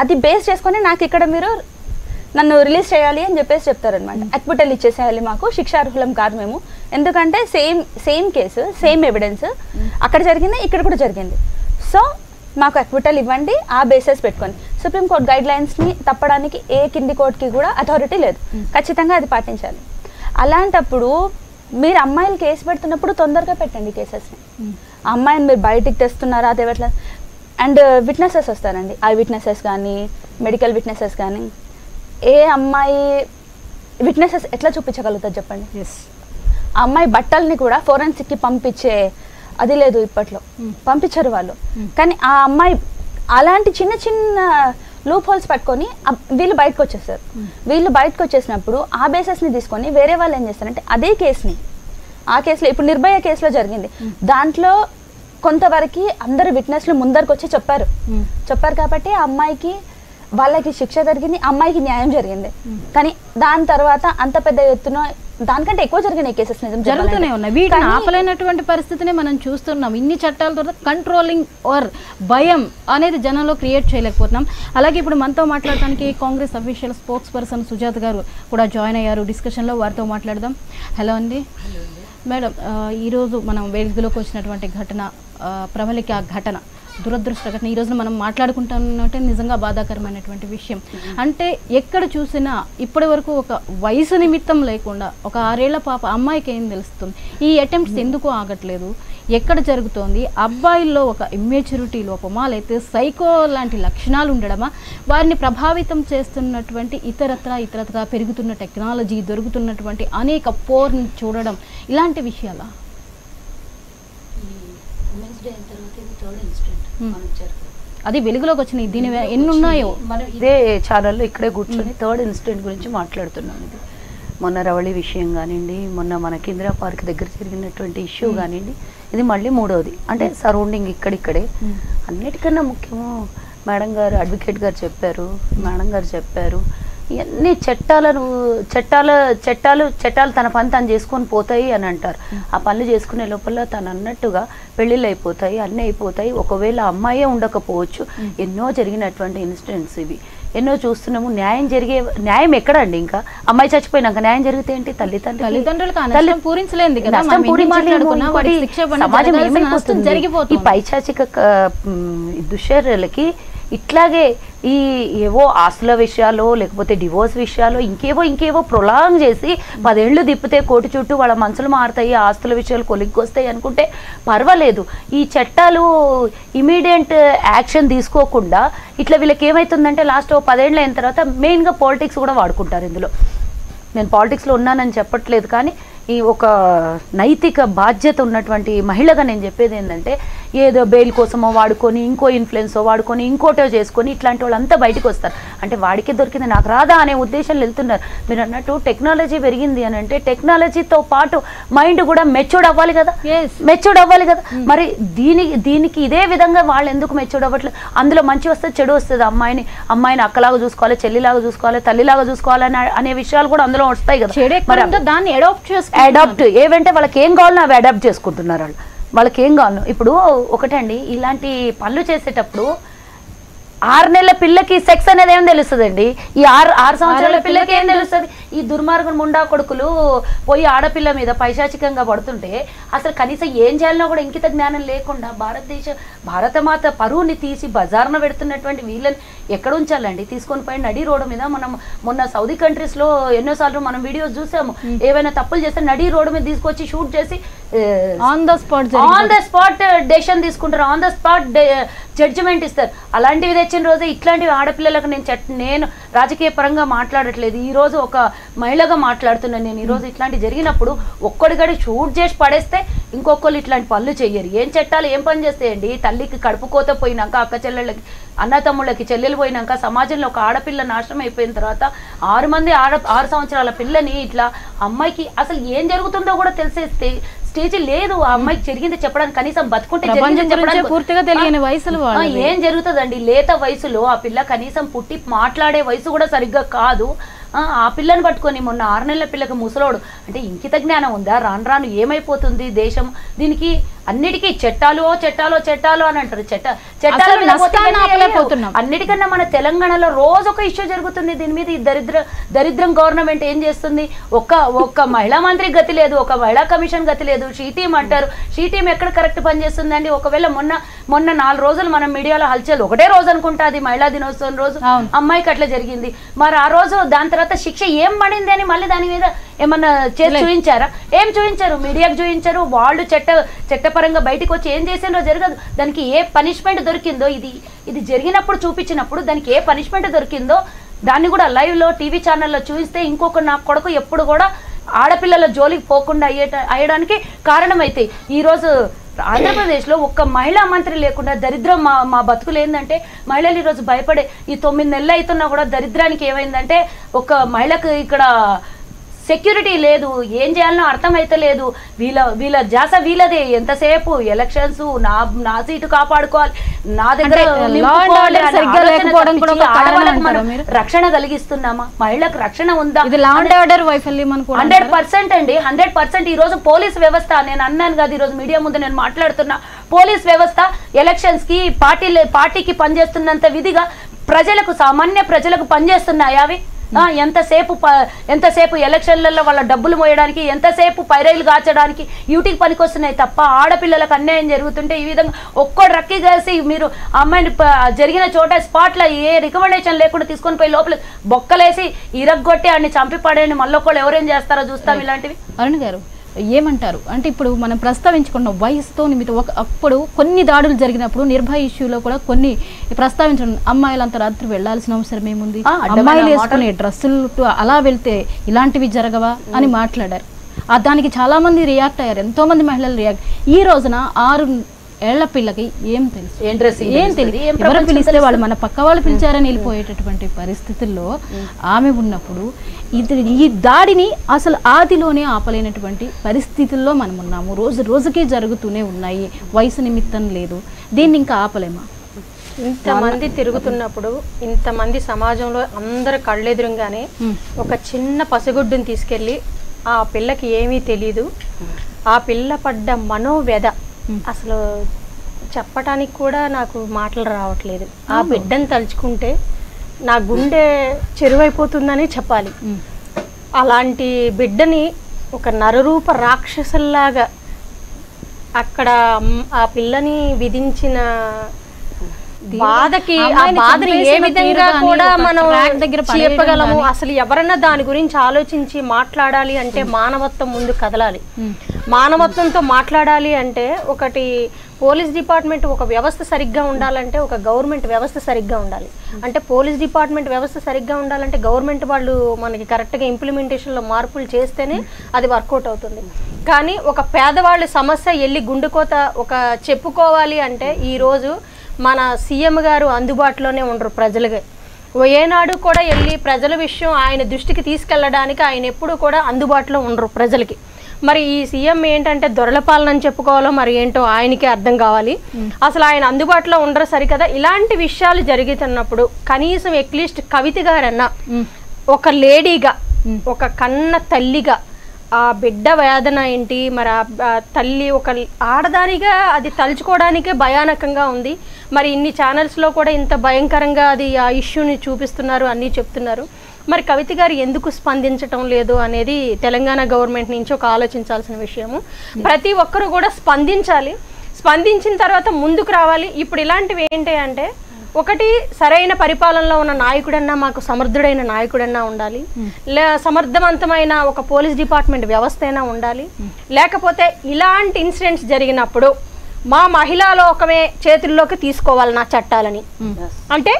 అది బేస్ చేసుకొని నాకు ఇక్కడ మీరు నన్ను రిలీజ్ చేయాలి అని చెప్పేసి చెప్తారనమాట. అక్విటల్ ఇచ్చేసేయాలి, మాకు శిక్షార్హులం కాదు మేము, ఎందుకంటే సేమ్ కేసు సేమ్ ఎవిడెన్స్ అక్కడ జరిగింది ఇక్కడ కూడా జరిగింది, సో మాకు అక్విటల్ ఇవ్వండి. ఆ బేసెస్ పెట్టుకొని సుప్రీంకోర్టు గైడ్ లైన్స్ని తప్పడానికి ఏ కింది కోర్టుకి కూడా అథారిటీ లేదు, ఖచ్చితంగా అది పాటించాలి. అలాంటప్పుడు మీరు అమ్మాయిలు కేసు పెడుతున్నప్పుడు తొందరగా పెట్టండి కేసెస్ని. ఆ అమ్మాయిని మీరు బయటికి తెస్తున్నారా అది ఎవట్లా. అండ్ విట్నెసెస్ వస్తారండి, ఐ విట్నెసెస్ కానీ మెడికల్ విట్నెసెస్ కానీ. ఏ అమ్మాయి విట్నెసెస్ ఎట్లా చూపించగలుగుతుంది చెప్పండి? ఆ అమ్మాయి బట్టల్ని కూడా ఫోరెన్సిక్కి పంపించే అది లేదు ఇప్పట్లో, పంపించరు వాళ్ళు. కానీ ఆ అమ్మాయి అలాంటి చిన్న చిన్న లూప్ హోల్స్ పట్టుకొని వీళ్ళు బయటకు వచ్చేస్తారు. వీళ్ళు బయటకు వచ్చేసినప్పుడు ఆ బేసెస్ని తీసుకొని వేరే వాళ్ళు ఏం చేస్తారంటే అదే కేసుని, ఆ కేసులో ఇప్పుడు నిర్భయ కేసులో జరిగింది, దాంట్లో కొంతవరకు అందరు విట్నెస్లు ముందరికి వచ్చి చెప్పారు కాబట్టి ఆ అమ్మాయికి వాళ్ళకి శిక్ష జరిగింది, అమ్మాయికి న్యాయం జరిగింది. కానీ దాని తర్వాత అంత పెద్ద ఎత్తున దానికంటే ఎక్కువ జరిగిన కేసెస్ జరుగుతూనే ఉన్నాయి. వీటిని ఆపలేనటువంటి పరిస్థితిని మనం చూస్తున్నాం. ఇన్ని చట్టాల ద్వారా కంట్రోలింగ్ ఆర్ భయం అనేది జనంలో క్రియేట్ చేయలేకపోతున్నాం. అలాగే ఇప్పుడు మనతో మాట్లాడడానికి Congress official spokes person Sujatha గారు కూడా జాయిన్ అయ్యారు డిస్కషన్లో. వారితో మాట్లాడదాం. హలో అండి మేడం, ఈరోజు మనం వేదికలోకి వచ్చినటువంటి ఘటన, ప్రబలిక ఘటన, దురదృష్ట ఘటన ఈ రోజున మనం మాట్లాడుకుంటున్నట్టే నిజంగా బాధాకరమైనటువంటి విషయం. అంటే ఎక్కడ చూసినా ఇప్పటి వరకు ఒక వయసు నిమిత్తం లేకుండా ఒక 6 ఏళ్ల పాప అమ్మాయికి ఏం తెలుస్తుంది? ఈ అటెంప్ట్స్ ఎందుకు ఆగట్లేదు? ఎక్కడ జరుగుతోంది? అబ్బాయిల్లో ఒక ఇమ్మెచ్యూరిటీ లోపమా, లేకపోతే సైకో లాంటి లక్షణాలు ఉండడమా, వారిని ప్రభావితం చేస్తున్నటువంటి ఇతరత్రా పెరుగుతున్న టెక్నాలజీ, దొరుకుతున్నటువంటి అనేక పోర్ని చూడడం, ఇలాంటి విషయాలా? అది వెలుగులోకి వచ్చినాయి. దీని ఎన్ని ఉన్నాయో మనం ఇదే ఛానల్లో ఇక్కడే కూర్చొని 3rd ఇన్సిడెంట్ గురించి మాట్లాడుతున్నాం. ఇది మొన్న రవళి విషయం కానివ్వండి, మొన్న మన కేంద్ర పార్క్ దగ్గర జరిగినటువంటి ఇష్యూ కానివ్వండి, ఇది మళ్ళీ 3వది. అంటే సరౌండింగ్ ఇక్కడిక్కడే. అన్నిటికన్నా ముఖ్యము మేడం గారు, అడ్వకేట్ గారు చెప్పారు, మేడం గారు చెప్పారు, ఇవన్నీ చట్టాలు తన పని తను చేసుకొని పోతాయి అని అంటారు. ఆ పనులు చేసుకునే లోపల తను అన్నట్టుగా పెళ్ళిళ్ళు అయిపోతాయి, అన్నీ అయిపోతాయి. ఒకవేళ అమ్మాయే ఉండకపోవచ్చు. ఎన్నో జరిగినటువంటి ఇన్సిడెంట్స్ ఇవి, ఎన్నో చూస్తున్నాము. న్యాయం ఎక్కడండి? ఇంకా అమ్మాయి చచ్చిపోయినాక న్యాయం జరిగితే ఏంటి? ఈ పైచాచిక దుశ్చర్యలకి ఇట్లాగే ఈ ఏవో ఆస్తుల విషయాలు, లేకపోతే డివోర్స్ విషయాలు, ఇంకేవో ప్రొలాంగ్ చేసి 10 ఏళ్ళు తిప్పితే కోటి చుట్టూ వాళ్ళ మనసులు మారుతాయి, ఆస్తుల విషయాలు కొలిక్కొస్తాయి అనుకుంటే పర్వాలేదు. ఈ చట్టాలు ఇమీడియట్ యాక్షన్ తీసుకోకుండా ఇట్లా వీళ్ళకి ఏమవుతుందంటే లాస్ట్ 10 ఏళ్ళు అయిన తర్వాత మెయిన్గా పాలిటిక్స్ కూడా వాడుకుంటారు ఇందులో. నేను పాలిటిక్స్లో ఉన్నానని చెప్పట్లేదు, కానీ ఈ ఒక నైతిక బాధ్యత ఉన్నటువంటి మహిళగా నేను చెప్పేది ఏంటంటే, ఏదో బెయిల్ కోసమో వాడుకొని, ఇంకో ఇన్ఫ్లుయెన్సో వాడుకొని, ఇంకోటో చేసుకొని ఇట్లాంటి వాళ్ళంతా బయటకు వస్తారు. అంటే వాడికే దొరికింది నాకు రాదా అనే ఉద్దేశంలో వెళ్తున్నారు. మీరు అన్నట్టు టెక్నాలజీ పెరిగింది అని అంటే టెక్నాలజీతో పాటు మైండ్ కూడా మెచ్యూర్డ్ అవ్వాలి కదా. మరి దీనికి ఇదే విధంగా వాళ్ళు ఎందుకు మెచ్యూర్డ్ అవ్వట్లేదు? అందులో మంచి వస్తుంది, చెడు వస్తుంది. అమ్మాయిని అక్కలాగా చూసుకోవాలి, చెల్లిలాగా చూసుకోవాలి, తల్లిలాగా చూసుకోవాలి అనే విషయాలు కూడా అందులో వస్తాయి కదా. దాన్ని అడాప్ట్ ఏవంటే వాళ్ళకి ఏం కావాలో అవి అడాప్ట్ చేసుకుంటున్నారు. వాళ్ళకి ఏం కావాలో. ఇప్పుడు ఒకటండి, ఇలాంటి పనులు చేసేటప్పుడు 6 నెలల పిల్లకి సెక్స్ అనేది ఏం తెలుస్తుందండి? ఈ 6 సంవత్సరాల పిల్లకి ఏం తెలుస్తుంది? ఈ దుర్మార్గం ముండా కొడుకులు పోయి ఆడపిల్ల మీద పైశాచికంగా పడుతుంటే అసలు కనీసం ఏం చేయాలనో కూడా ఇంకిత జ్ఞానం లేకుండా భారతమాత పరువుని తీసి బజార్న పెడుతున్నటువంటి వీళ్ళని ఎక్కడ ఉంచాలండి? తీసుకొని పోయి నడి రోడ్డు మీద మనం మొన్న సౌదీ కంట్రీస్లో ఎన్నోసార్లు మనం వీడియోస్ చూసాము. ఏవైనా తప్పులు చేస్తే నడి రోడ్డు మీద తీసుకొచ్చి షూట్ చేసి ఆన్ ద స్పాట్ డెసిషన్ తీసుకుంటారు, ఆన్ ద స్పాట్ జడ్జిమెంట్ ఇస్తారు. అలాంటివి తెచ్చిన రోజు ఇట్లాంటివి ఆడపిల్లలకు నేను రాజకీయ పరంగా మాట్లాడట్లేదు, ఈ రోజు ఒక మహిళగా మాట్లాడుతున్నాను నేను. ఈరోజు ఇట్లాంటి జరిగినప్పుడు ఒక్కడిగడి షూట్ చేసి పడేస్తే ఇంకొకళ్ళు ఇట్లాంటి పనులు చెయ్యరు. ఏం చట్టాలు ఏం పని చేస్తాయండి? తల్లికి కడుపు కోత పోయినాక, అక్క చెల్లెళ్ళకి, అన్న తమ్ముళ్ళకి చెల్లెలు పోయినాక, సమాజంలో ఒక ఆడపిల్ల నాశనం అయిపోయిన తర్వాత 6 సంవత్సరాల పిల్లని ఇట్లా అమ్మాయికి అసలు ఏం జరుగుతుందో కూడా తెలిసే స్టేజ్ లేదు. ఆ అమ్మాయికి జరిగింది చెప్పడానికి, కనీసం బతుకుంటే పూర్తిగా తెలియని వయసులో ఏం జరుగుతుందండి? లేత వయసులో ఆ పిల్ల కనీసం పుట్టి మాట్లాడే వయసు కూడా సరిగ్గా కాదు. ఆ పిల్లని పట్టుకొని మొన్న 6 నెలల పిల్లకి ముసలోడు అంటే ఇంకిత జ్ఞానం ఉందా? రాను రాను ఏమైపోతుంది దేశం? దీనికి అన్నిటికీ చట్టాలు అని అంటారు. చట్టాలు అన్నిటికన్నా మన తెలంగాణలో రోజు ఒక ఇష్యూ జరుగుతుంది దీని మీద. ఈ దరిద్రం గవర్నమెంట్ ఏం చేస్తుంది? ఒక్క మహిళా మంత్రి గతి లేదు, ఒక మహిళా కమిషన్ గతి లేదు. షీ టీమ్ అంటారు, షీ టీమ్ ఎక్కడ కరెక్ట్ పని చేస్తుందండి? ఒకవేళ మొన్న 4 రోజులు మనం మీడియాలో హల్చల్, ఒకటే రోజు అనుకుంటా అది మహిళా దినోత్సవం రోజు అమ్మాయికి అట్లా జరిగింది. మరి ఆ రోజు దాని తర్వాత శిక్ష ఏం పడింది అని మళ్ళీ దాని మీద ఏమన్నా చేసి చూపించారా? ఏం చూపించారు? మీడియాకు చూపించారు. వాళ్ళు చట్టపరంగా బయటకు వచ్చి ఏం చేసిందో జరగదు. దానికి ఏ పనిష్మెంట్ దొరికిందో, ఇది జరిగినప్పుడు చూపించినప్పుడు దానికి ఏ పనిష్మెంట్ దొరికిందో దాన్ని కూడా లైవ్లో టీవీ ఛానల్లో చూపిస్తే ఇంకొక నా కొడుకు ఎప్పుడు కూడా ఆడపిల్లల జోలికి పోకుండా అయ్యడానికి కారణమైతాయి. ఈరోజు ఆంధ్రప్రదేశ్లో ఒక్క మహిళా మంత్రి లేకుండా దరిద్రం మా బతుకులు ఏంటంటే, మహిళలు ఈరోజు భయపడే ఈ 9 నెలలు అవుతున్నా కూడా దరిద్రానికి ఏమైందంటే, ఒక మహిళకు ఇక్కడ సెక్యూరిటీ లేదు, ఏం చేయాలనో అర్థమైతే లేదు. వీళ్ళ జాస వీళ్ళదే. ఎంతసేపు ఎలక్షన్స్, నా సీటు కాపాడుకోవాలి, నా దగ్గర రక్షణ కలిగిస్తున్నామా? మహిళకు రక్షణ ఉందా? 100% అండి, 100%. ఈ రోజు పోలీస్ వ్యవస్థ, నేను అన్నాను కదా ఈరోజు మీడియా ముందు నేను మాట్లాడుతున్నా, పోలీస్ వ్యవస్థ ఎలక్షన్స్ కి పార్టీకి పనిచేస్తున్నంత విధిగా సామాన్య ప్రజలకు పనిచేస్తున్నాయా అవి? ఎంతసేపు ఎలక్షన్లలో వాళ్ళ డబ్బులు మోయడానికి, ఎంతసేపు పైరైలు కాచడానికి, యూటీకి పనికొస్తున్నాయి తప్ప ఆడపిల్లలకు అన్యాయం జరుగుతుంటే ఈ విధంగా ఒక్కడు రక్కి కలిసి మీరు అమ్మాయిని జరిగిన చోట స్పాట్లో ఏ రికమెండేషన్ లేకుండా తీసుకొని పోయి లోపల బొక్కలేసి ఇరగ్గొట్టి ఆడిని చంపి పడేయండి. మళ్ళీ ఒకళ్ళు ఎవరేం చేస్తారో చూస్తాం. ఇలాంటివి అరుణ్ గారు ఏమంటారు? అంటే ఇప్పుడు మనం ప్రస్తావించుకున్న వయసుతో అప్పుడు కొన్ని దాడులు జరిగినప్పుడు నిర్భయ ఇష్యూలో కూడా కొన్ని ప్రస్తావించడం, అమ్మాయిలంతా రాత్రి వెళ్లాల్సిన అవసరం ఏముంది, అమ్మాయిలు వేసుకునే డ్రెస్సులు అలా వెళ్తే ఇలాంటివి జరగవా అని మాట్లాడారు. దానికి చాలా మంది రియాక్ట్ అయ్యారు, ఎంతో మంది మహిళలు రియాక్ట్. ఈ రోజున 6 ఏళ్ల పిల్లకి ఏం తెలుసు, ఏం తెలియదు. ఎవరు పిలిస్తే వాళ్ళు మన పక్క వాళ్ళు పిలిచారని వెళ్ళిపోయేటటువంటి పరిస్థితుల్లో ఆమె ఉన్నప్పుడు ఈ దాడిని అసలు ఆదిలోనే ఆపలేనటువంటి పరిస్థితుల్లో మనం ఉన్నాము. రోజుకి జరుగుతూనే ఉన్నాయి, వయసు నిమిత్తం లేదు. దీన్ని ఇంకా ఆపలేమా? ఇంతమంది తిరుగుతున్నప్పుడు, ఇంతమంది సమాజంలో అందరు కళ్ళెదురుగానే ఒక చిన్న పసిగుడ్డుని తీసుకెళ్ళి ఆ పిల్లకి ఏమీ తెలీదు, ఆ పిల్ల పడ్డ మనోవ్యధ అసలు చెప్పటానికి కూడా నాకు మాటలు రావట్లేదు. ఆ బిడ్డను తలుచుకుంటే నా గుండె చెరువైపోతుందని చెప్పాలి. అలాంటి బిడ్డని ఒక నరరూప రాక్షసుల్లాగా అక్కడ ఆ పిల్లని విధించిన బాధకి, ఆ బాధని ఏ విధంగా కూడా మనం చెప్పగలము? అసలు ఎవరన్నా దాని గురించి ఆలోచించి మాట్లాడాలి అంటే మానవత్వం ముందు కదలాలి. మానవత్వంతో మాట్లాడాలి అంటే ఒకటి పోలీస్ డిపార్ట్మెంట్ ఒక వ్యవస్థ సరిగ్గా ఉండాలంటే ఒక గవర్నమెంట్ వ్యవస్థ సరిగ్గా ఉండాలి. అంటే పోలీస్ డిపార్ట్మెంట్ వ్యవస్థ సరిగ్గా ఉండాలంటే గవర్నమెంట్ వాళ్ళు మనకి కరెక్ట్గా ఇంప్లిమెంటేషన్లో మార్పులు చేస్తేనే అది వర్కౌట్ అవుతుంది. కానీ ఒక పేదవాళ్ళ సమస్య వెళ్ళి గుండెకోత ఒక చెప్పుకోవాలి అంటే ఈరోజు మన సీఎం గారు అందుబాటులోనే ఉండరు ప్రజలకి. ఏనాడు కూడా వెళ్ళి ప్రజల విషయం ఆయన దృష్టికి తీసుకెళ్ళడానికి ఆయన ఎప్పుడు కూడా అందుబాటులో ఉండరు ప్రజలకి. మరి ఈ సీఎం ఏంటంటే దొరల పాలన అని చెప్పుకోవాలో మరి ఏంటో ఆయనకే అర్థం కావాలి. అసలు ఆయన అందుబాటులో ఉండరు సరికదా. ఇలాంటి విషయాలు జరుగుతున్నప్పుడు కనీసం అట్లీస్ట్ కవిత గారన్నా ఒక లేడీగా, ఒక కన్న తల్లిగా ఆ బిడ్డ వేదన ఏంటి, మరి ఆ తల్లి ఒక ఆడదానిగా అది తలుచుకోవడానికే భయానకంగా ఉంది. మరి ఇన్ని ఛానల్స్లో కూడా ఇంత భయంకరంగా అది ఆ ఇష్యూని చూపిస్తున్నారు, అన్నీ చెప్తున్నారు. మరి కవిత గారు ఎందుకు స్పందించటం లేదు అనేది తెలంగాణ గవర్నమెంట్ నుంచి ఒక ఆలోచించాల్సిన విషయము. ప్రతి ఒక్కరు కూడా స్పందించాలి, స్పందించిన తర్వాత ముందుకు రావాలి. ఇప్పుడు ఇలాంటివి ఏంటి అంటే ఒకటి సరైన పరిపాలనలో ఉన్న నాయకుడన్నా, మాకు సమర్థుడైన నాయకుడన్నా ఉండాలి, సమర్థవంతమైన ఒక పోలీస్ డిపార్ట్మెంట్ వ్యవస్థ అయినా ఉండాలి. లేకపోతే ఇలాంటి ఇన్సిడెంట్స్ జరిగినప్పుడు మా మహిళా లోకమే చేతుల్లోకి తీసుకోవాలి నా చట్టాలని. అంటే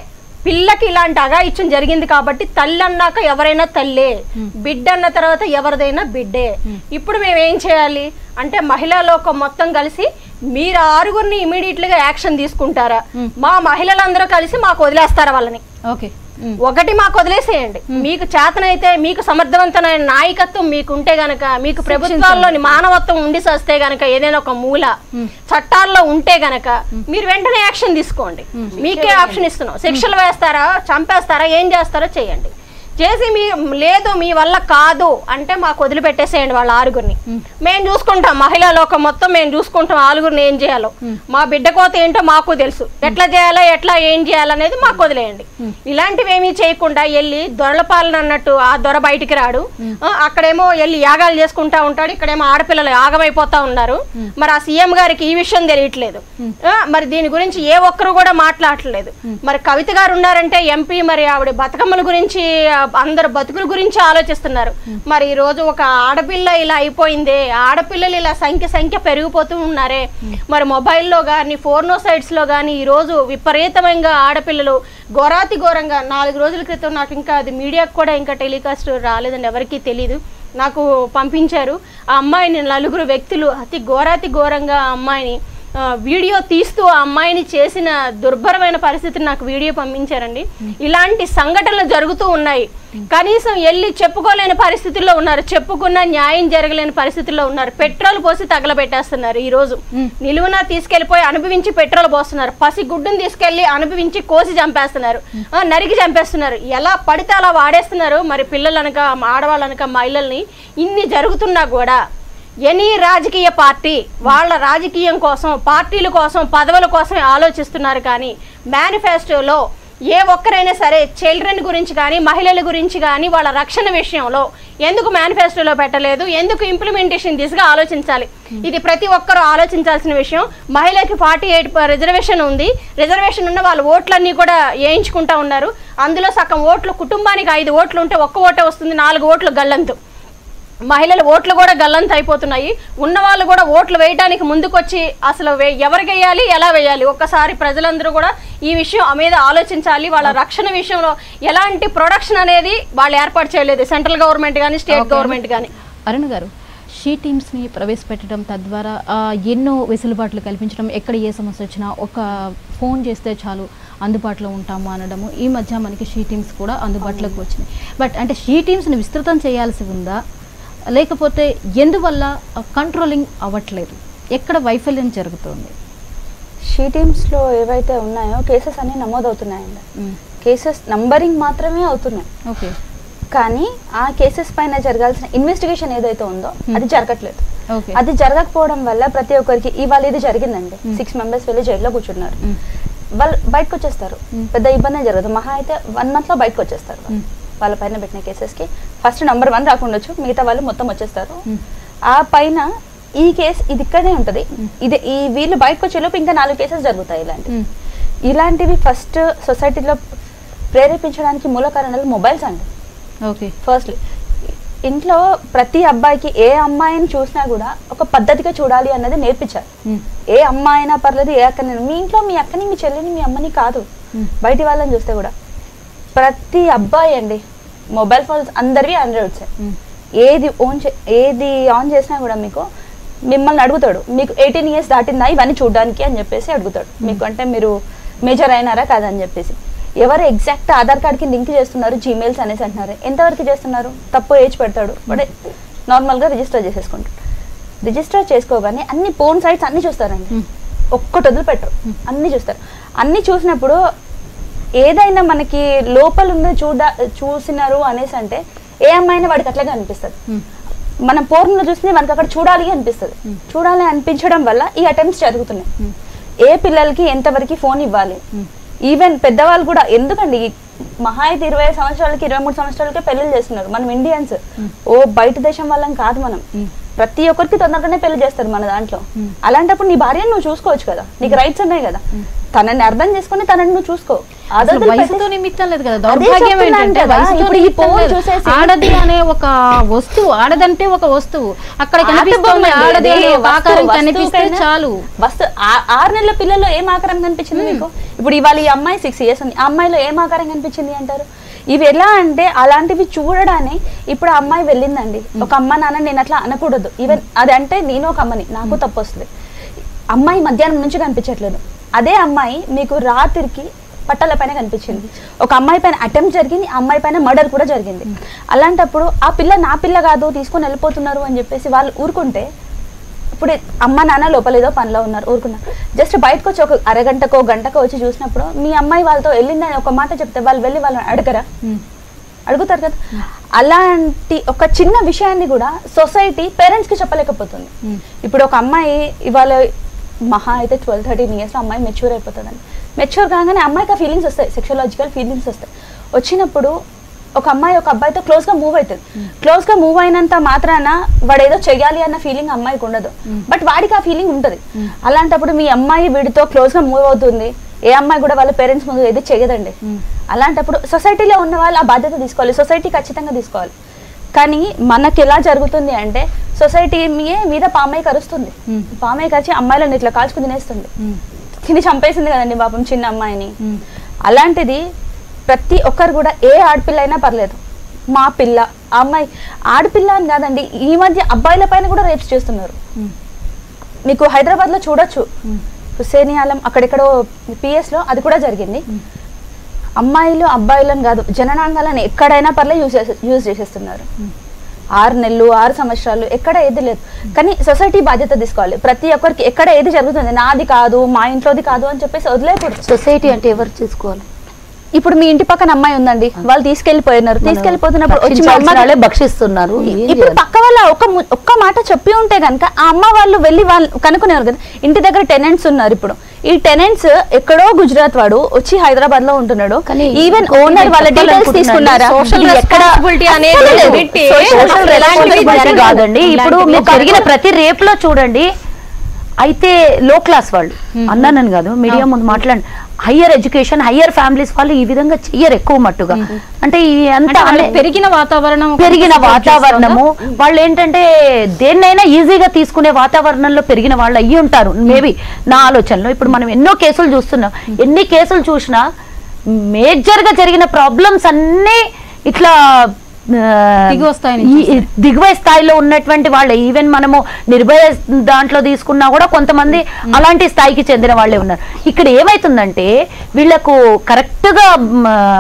పిల్లకి ఇలాంటి అఘాయిత్యం జరిగింది కాబట్టి తల్లి అన్నాక ఎవరైనా తల్లే, బిడ్డ అన్న తర్వాత ఎవరిదైనా బిడ్డే. ఇప్పుడు మేము ఏం చేయాలి అంటే మహిళా లోకం మొత్తం కలిసి మీరు 6గురిని ఇమీడియట్లీగా యాక్షన్ తీసుకుంటారా, మా మహిళలందరూ కలిసి మాకు వదిలేస్తారా వాళ్ళని? ఒకటి మాకు వదిలేసేయండి. మీకు చేతనైతే, మీకు సమర్థవంతమైన నాయకత్వం మీకుంటే గనక, మీకు ప్రభుత్వాల్లోని మానవత్వం ఉండి వస్తే గనక, ఏదైనా ఒక మూల చట్టాల్లో ఉంటే గనక మీరు వెంటనే యాక్షన్ తీసుకోండి. మీకే ఆప్షన్ ఇస్తున్నాం. శిక్షలు వేస్తారా, చంపేస్తారా, ఏం చేస్తారో చేయండి. చేసి మీ లేదు మీ వల్ల కాదు అంటే మాకు వదిలిపెట్టేసేయండి వాళ్ళ 6గురిని. మేము చూసుకుంటాం, మహిళా లోకం మొత్తం మేము చూసుకుంటాం 6గురిని ఏం చేయాలో. మా బిడ్డ కోత ఏంటో మాకు తెలుసు, ఎట్లా చేయాలో ఎట్లా ఏం చేయాలనేది మాకు వదిలేయండి. ఇలాంటివి ఏమీ చేయకుండా వెళ్ళి దొరల పాలన అన్నట్టు ఆ దొర బయటికి రాడు, అక్కడేమో వెళ్ళి యాగాలు చేసుకుంటా ఉంటాడు, ఇక్కడేమో ఆడపిల్లలు యాగమైపోతా ఉన్నారు. మరి ఆ సీఎం గారికి ఈ విషయం తెలియట్లేదు. మరి దీని గురించి ఏ ఒక్కరు కూడా మాట్లాడట్లేదు. మరి కవిత గారు ఉన్నారంటే ఎంపీ, మరి ఆవిడ బతుకమ్మల గురించి అందరు బతుకుల గురించి ఆలోచిస్తున్నారు. మరి ఈ రోజు ఒక ఆడపిల్ల ఇలా అయిపోయిందే, ఆడపిల్లలు ఇలా సంఖ్య పెరిగిపోతూ ఉన్నారే. మరి మొబైల్లో కానీ ఫోర్నోసైడ్స్ లో కానీ ఈ రోజు విపరీతంగా ఆడపిల్లలు ఘోరంగా 4 రోజుల క్రితం నాకు ఇంకా అది మీడియాకు కూడా ఇంకా టెలికాస్ట్ రాలేదండి, ఎవరికీ తెలీదు, నాకు పంపించారు. ఆ అమ్మాయిని 4 వ్యక్తులు అతి ఘోరంగా ఆ అమ్మాయిని వీడియో తీస్తూ ఆ అమ్మాయిని చేసిన దుర్భరమైన పరిస్థితిని నాకు వీడియో పంపించారండి. ఇలాంటి సంఘటనలు జరుగుతూ ఉన్నాయి. కనీసం వెళ్ళి చెప్పుకోలేని పరిస్థితుల్లో ఉన్నారు, చెప్పుకున్న న్యాయం జరగలేని పరిస్థితుల్లో ఉన్నారు. పెట్రోల్ పోసి తగలబెట్టేస్తున్నారు. ఈ రోజు నిలువున తీసుకెళ్లిపోయి అనుభవించి పెట్రోల్ పోస్తున్నారు. పసి గుడ్డును తీసుకెళ్లి అనుభవించి కోసి చంపేస్తున్నారు, నరికి చంపేస్తున్నారు. ఎలా పడితే అలా వాడేస్తున్నారు. మరి పిల్లలనక, ఆడవాళ్ళనక, మహిళల్ని ఇన్ని జరుగుతున్నా కూడా ఎనీ రాజకీయ పార్టీ వాళ్ళ రాజకీయం కోసం, పార్టీల కోసం, పదవుల కోసం ఆలోచిస్తున్నారు. కానీ మేనిఫెస్టోలో ఏ ఒక్కరైనా సరే చిల్డ్రన్ గురించి కానీ, మహిళల గురించి కానీ, వాళ్ళ రక్షణ విషయంలో ఎందుకు మేనిఫెస్టోలో పెట్టలేదు, ఎందుకు ఇంప్లిమెంటేషన్ దిశగా ఆలోచించాలి. ఇది ప్రతి ఒక్కరూ ఆలోచించాల్సిన విషయం. మహిళకి 48 రిజర్వేషన్ ఉంది. రిజర్వేషన్ ఉన్న వాళ్ళు ఓట్లన్నీ కూడా వేయించుకుంటా ఉన్నారు. అందులో సగం ఓట్లు కుటుంబానికి 5 ఓట్లు ఉంటే 1 ఓటే వస్తుంది, 4 ఓట్లు గల్లంతు. మహిళల ఓట్లు కూడా గల్లంత అయిపోతున్నాయి. ఉన్న వాళ్ళు కూడా ఓట్లు వేయడానికి ముందుకొచ్చి అసలు ఎవరికి వేయాలి, ఎలా వేయాలి, ఒక్కసారి ప్రజలందరూ కూడా ఈ విషయం మీద ఆలోచించాలి. వాళ్ళ రక్షణ విషయంలో ఎలాంటి ప్రొడక్షన్ అనేది వాళ్ళు ఏర్పాటు చేయలేదు, సెంట్రల్ గవర్నమెంట్ కానీ, స్టేట్ గవర్నమెంట్ కానీ. అరుణ్ గారు, షీ టీమ్స్ని ప్రవేశపెట్టడం, తద్వారా ఎన్నో వెసులుబాట్లు కల్పించడం, ఎక్కడ ఏ సమస్య వచ్చినా ఒక ఫోన్ చేస్తే చాలు అందుబాటులో ఉంటాము అనడము. ఈ మధ్య మనకి షీ టీమ్స్ కూడా అందుబాటులోకి వచ్చినాయి. బట్ అంటే షీ టీమ్స్ని విస్తృతం చేయాల్సి ఉందా, లేకపోతే ఎందువల్ల కంట్రోలింగ్ అవ్వట్లేదు, ఎక్కడ వైఫల్యం జరుగుతుంది? షీ టీమ్స్లో ఏవైతే ఉన్నాయో కేసెస్ అన్నీ నమోదవుతున్నాయండి. కేసెస్ నంబరింగ్ మాత్రమే అవుతున్నాయి. ఓకే, కానీ ఆ కేసెస్ పైన జరగాల్సిన ఇన్వెస్టిగేషన్ ఏదైతే ఉందో అది జరగట్లేదు. అది జరగకపోవడం వల్ల ప్రతి ఒక్కరికి ఇవాళ ఇది జరిగిందండి, 6 మెంబర్స్ వెళ్ళి జైల్లో కూర్చున్నారు, వాళ్ళు బయటకు వచ్చేస్తారు, పెద్ద ఇబ్బంది జరగదు. మహా అయితే 1 monthలో బయటకు వచ్చేస్తారు. వాళ్ళ పైన పెట్టిన కేసెస్కి ఫస్ట్ నంబర్ 1 రాకుండొచ్చు, మిగతా వాళ్ళు మొత్తం వచ్చేస్తారు. ఆ పైన ఈ కేసు ఇది ఇక్కడే ఉంటుంది, ఈ వీళ్ళు బయటకు వచ్చేలోపు ఇంకా 4 కేసెస్ జరుగుతాయి. ఇలాంటివి ఫస్ట్ సొసైటీలో ప్రేరేపించడానికి మూల కారణాలు మొబైల్స్ అండి. ఓకే, ఫస్ట్లీ ఇంట్లో ప్రతి అబ్బాయికి ఏ అమ్మాయిని చూసినా కూడా ఒక పద్ధతిగా చూడాలి అన్నది నేర్పించాలి. ఏ అమ్మాయి అయినా పర్లేదు, ఏ అక్కని, మీ ఇంట్లో మీ అక్కని, మీ చెల్లిని, మీ అమ్మని కాదు, బయటి వాళ్ళని చూస్తే కూడా ప్రతి అబ్బాయి అండి మొబైల్ ఫోన్స్ అందరివి ఆండ్రాయిడ్స్. ఏది ఆన్ చేసినా కూడా మీకు మిమ్మల్ని అడుగుతాడు, మీకు 18 years దాటిందా ఇవన్నీ చూడడానికి అని చెప్పేసి అడుగుతాడు. మీకు అంటే మీరు మేజర్ అయినారా కాదని చెప్పేసి. ఎవరు ఎగ్జాక్ట్ ఆధార్ కార్డ్కి లింక్ చేస్తున్నారు, జీమెయిల్స్ అనేసి అంటున్నారు, ఎంతవరకు చేస్తున్నారు, తప్పు ఏజ్ పెడతాడు, బట్ నార్మల్గా రిజిస్టర్ చేసేసుకుంటాడు. రిజిస్టర్ చేసుకోగానే అన్ని పోర్న్ సైట్స్ అన్ని చూస్తారండి, ఒక్కటి వదిలిపెట్టరు, అన్ని చూస్తారు. అన్ని చూసినప్పుడు ఏదైనా మనకి లోపల ఉంది చూసినారు అనేసి అంటే ఏ అమ్మాయినా వాడికి అట్లాగే అనిపిస్తుంది. మనం పోర్న్లో చూస్తే మనకి అక్కడ చూడాలి అనిపిస్తుంది. చూడాలి అనిపించడం వల్ల ఈ అటెంప్ట్స్ జరుగుతున్నాయి. ఏ పిల్లలకి ఎంతవరకు ఫోన్ ఇవ్వాలి, ఈవెన్ పెద్దవాళ్ళు కూడా. ఎందుకండి మహా అయితే 25 సంవత్సరాలకి 23 సంవత్సరాలకే పెళ్లిళ్ళు చేస్తున్నారు. మనం ఇండియన్స్ బయట దేశం వాళ్ళం కాదు. మనం ప్రతి ఒక్కరికి తొందరగానే పెళ్లి చేస్తారు మన దాంట్లో. అలాంటప్పుడు నీ భార్యను నువ్వు చూసుకోవచ్చు కదా, నీకు రైట్స్ ఉన్నాయి కదా, తనని అర్థం చేసుకుని తనని నువ్వు చూసుకో. అసలు వయసుతో నిమిత్తం లేదు కదా. దౌర్భాగ్యం ఏంటంటే ఆడది అనే ఒక వస్తువు, ఆడదంటే ఒక వస్తువు అక్కడ కనిపిస్తుంది, ఆడది ఆకారం కనిపిస్తే చాలు. 6 నెలల పిల్లల్లో ఏం ఆకారం కనిపించింది మీకు? ఇప్పుడు ఇవాళ ఈ అమ్మాయి 6 years ఉంది, ఆ అమ్మాయిలో ఏం ఆకారం కనిపించింది అంటారు? ఇవి ఎలా అంటే అలాంటివి చూడడానే ఇప్పుడు ఆ అమ్మాయి వెళ్ళిందండి. ఒక అమ్మ నాన్న నేను అట్లా అనకూడదు, ఈవెన్ అది అంటే నేను ఒక అమ్మని, నాకు తప్పు వస్తుంది. అమ్మాయి మధ్యాహ్నం నుంచి కనిపించట్లేదు, అదే అమ్మాయి మీకు రాత్రికి పట్టాల పైన కనిపించింది. ఒక అమ్మాయి పైన అటెంప్ట్ జరిగింది, ఆ అమ్మాయి పైన మర్డర్ కూడా జరిగింది. అలాంటప్పుడు ఆ పిల్ల నా పిల్ల కాదు తీసుకొని వెళ్ళిపోతున్నారు అని చెప్పేసి వాళ్ళు ఊరుకుంటే, ఇప్పుడు అమ్మ నాన్న లోపల ఏదో పనిలో ఉన్నారు ఊరుకున్నారు, జస్ట్ బయటకు వచ్చి ఒక అరగంటకో గంటకో వచ్చి చూసినప్పుడు మీ అమ్మాయి వాళ్ళతో వెళ్ళిందని ఒక మాట చెప్తే వాళ్ళు వెళ్ళి వాళ్ళని అడగరా? అడుగుతారు కదా. అలాంటి ఒక చిన్న విషయాన్ని కూడా సొసైటీ పేరెంట్స్కి చెప్పలేకపోతుంది. ఇప్పుడు ఒక అమ్మాయి ఇవాళ మహా అయితే 12-13 years అమ్మాయి మెచ్యూర్ అయిపోతుందండి. మెచ్యూర్ కాగానే అమ్మాయికి ఆ ఫీలింగ్స్ వస్తాయి, సెక్షువలాజికల్ ఫీలింగ్స్ వస్తాయి. వచ్చినప్పుడు ఒక అమ్మాయి ఒక అబ్బాయితో క్లోజ్గా మూవ్ అవుతుంది. క్లోజ్గా మూవ్ అయినంత మాత్రాన వాడు ఏదో చెయ్యాలి అన్న ఫీలింగ్ అమ్మాయికి ఉండదు, బట్ వాడికి ఆ ఫీలింగ్ ఉంటుంది. అలాంటప్పుడు మీ అమ్మాయి వీడితో క్లోజ్గా మూవ్ అవుతుంది, ఏ అమ్మాయి కూడా వాళ్ళ పేరెంట్స్ ముందు ఏది చేయదండి. అలాంటప్పుడు సొసైటీలో ఉన్న వాళ్ళు ఆ బాధ్యత తీసుకోవాలి, సొసైటీ ఖచ్చితంగా తీసుకోవాలి. కానీ మనకి ఎలా జరుగుతుంది అంటే సొసైటీ మీద పామై కరుస్తుంది, పామై కరిచి అమ్మాయిలను ఇట్లా కాల్చుకుని తినేస్తుంది, తిని చంపేసింది కదండి పాపం చిన్న అమ్మాయిని. అలాంటిది ప్రతి ఒక్కరు కూడా ఏ ఆడపిల్ల అయినా పర్లేదు, మా పిల్ల అమ్మాయి ఆడపిల్ల అని కాదండి, ఈ మధ్య అబ్బాయిల పైన కూడా రేప్స్ చేస్తున్నారు. మీకు హైదరాబాద్లో చూడొచ్చు, హుసేనియాలం అక్కడెక్కడో PS లో అది కూడా జరిగింది. అమ్మాయిలు అబ్బాయిలను కాదు, జననాంగాలను ఎక్కడైనా పర్లేదు యూజ్ చేసేస్తున్నారు. 6 నెలలు 6 సంవత్సరాలు ఎక్కడ ఏది లేదు. కానీ సొసైటీ బాధ్యత తీసుకోవాలి. ప్రతి ఒక్కరికి ఎక్కడ ఏది జరుగుతుంది నాది కాదు మా ఇంట్లోది కాదు అని చెప్పేసి వదిలేకూడదు. సొసైటీ అంటే ఎవరు చూసుకోవాలి? ఇప్పుడు మీ ఇంటి పక్కన అమ్మాయి ఉందండి, వాళ్ళు తీసుకెళ్లిపోయినారు, తీసుకెళ్లిపోతున్నప్పుడు వచ్చి వాళ్ళే భక్షిస్తున్నారు. ఇప్పుడు పక్క వాళ్ళ ఒక్క మాట చెప్పి ఉంటే కనుక ఆ అమ్మ వాళ్ళు వెళ్ళి వాళ్ళు కనుక్కునేవారు కదా. ఇంటి దగ్గర టెనెంట్స్ ఉన్నారు, ఇప్పుడు ఈ టెనెంట్స్ ఎక్కడో గుజరాత్ వాడు వచ్చి హైదరాబాద్ లో ఉంటున్నాడు, ఈవెన్ ఓనర్ వాళ్ళ డీటెయిల్స్ తీసుకున్నారా? కాదండి, ఇప్పుడు మీరు జరిగిన ప్రతి రేప్ లో చూడండి, అయితే లో క్లాస్ వాళ్ళు అన్నానని కాదు, మీడియా ముందు మాట్లాడండి, హయ్యర్ ఎడ్యుకేషన్ హయ్యర్ ఫ్యామిలీస్ వాళ్ళు ఈ విధంగా చెయ్యరు ఎక్కువ మట్టుగా. అంటే అంతా పెరిగిన వాతావరణము వాళ్ళు ఏంటంటే దేన్నైనా ఈజీగా తీసుకునే వాతావరణంలో పెరిగిన వాళ్ళు అయ్యి ఉంటారు మేబీ నా ఆలోచనలో. ఇప్పుడు మనం ఎన్నో కేసులు చూస్తున్నాం, ఎన్ని కేసులు చూసినా మేజర్ గా జరిగిన ప్రాబ్లమ్స్ అన్నీ ఇట్లా దిగువ స్థాయిలో ఉన్నటువంటి వాళ్ళే. ఈవెన్ మనము నిర్భయ దాంట్లో తీసుకున్నా కూడా కొంతమంది అలాంటి స్థాయికి చెందిన వాళ్ళే ఉన్నారు. ఇక్కడ ఏమైతుందంటే వీళ్లకు కరెక్ట్ గా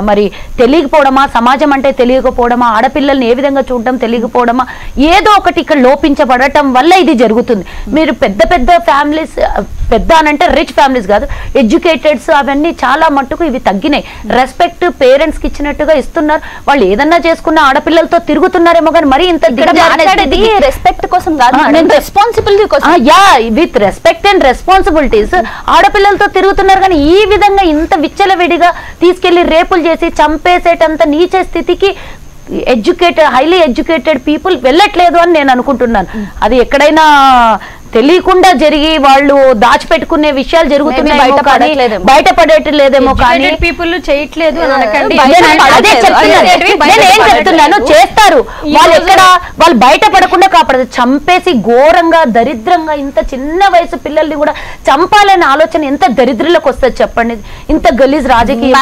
మరి తెలియకపోవడమా, సమాజం అంటే తెలియకపోవడమా, ఆడపిల్లల్ని ఏ విధంగా చూడడం తెలియకపోవడమా, ఏదో ఒకటి ఇక్కడ లోపించబడటం వల్ల ఇది జరుగుతుంది. మీరు పెద్ద పెద్ద ఫ్యామిలీస్, పెద్ద అనంటే రిచ్ ఫ్యామిలీస్ కాదు, ఎడ్యుకేటెడ్స్ అవన్నీ చాలా మట్టుకు ఇవి తగ్గినాయి. రెస్పెక్ట్ పేరెంట్స్ కి ఇచ్చినట్టుగా ఇస్తున్నారు. వాళ్ళు ఏదన్నా చేసుకున్న ఆడపిల్లలతో తిరుగుతున్నారేమో కానీ మరి ఇంత రెస్పెక్ట్ కోసం రెస్పాన్సిబిలిటీ కోసం, yeah with respect and responsibilities ఆడపిల్లలతో తిరుగుతున్నారు. కానీ ఈ విధంగా ఇంత విచ్చలవిడిగా తీసుకెళ్లి రేపులు చేసి చంపేసేటంత నీచ స్థితికి హైలీ ఎడ్యుకేటెడ్ పీపుల్ వెళ్ళట్లేదు అని నేను అనుకుంటున్నాను. అది ఎక్కడైనా తెలియకుండా జరిగి వాళ్ళు దాచిపెట్టుకునే విషయాలు జరుగుతున్నాయి, బయటపడేట్లేదేమో కానీ పీపుల్ చేయట్లేదు. అదే చెప్తున్నాను, చేస్తారు వాళ్ళు. ఎక్కడ వాళ్ళు బయటపడకుండా కాపాడతారు. చంపేసి ఘోరంగా దరిద్రంగా ఇంత చిన్న వయసు పిల్లల్ని కూడా చంపాలనే ఆలోచన ఎంత దరిద్రులకు వస్తుంది చెప్పండి. ఇంత గలీజ్ రాజకీయం.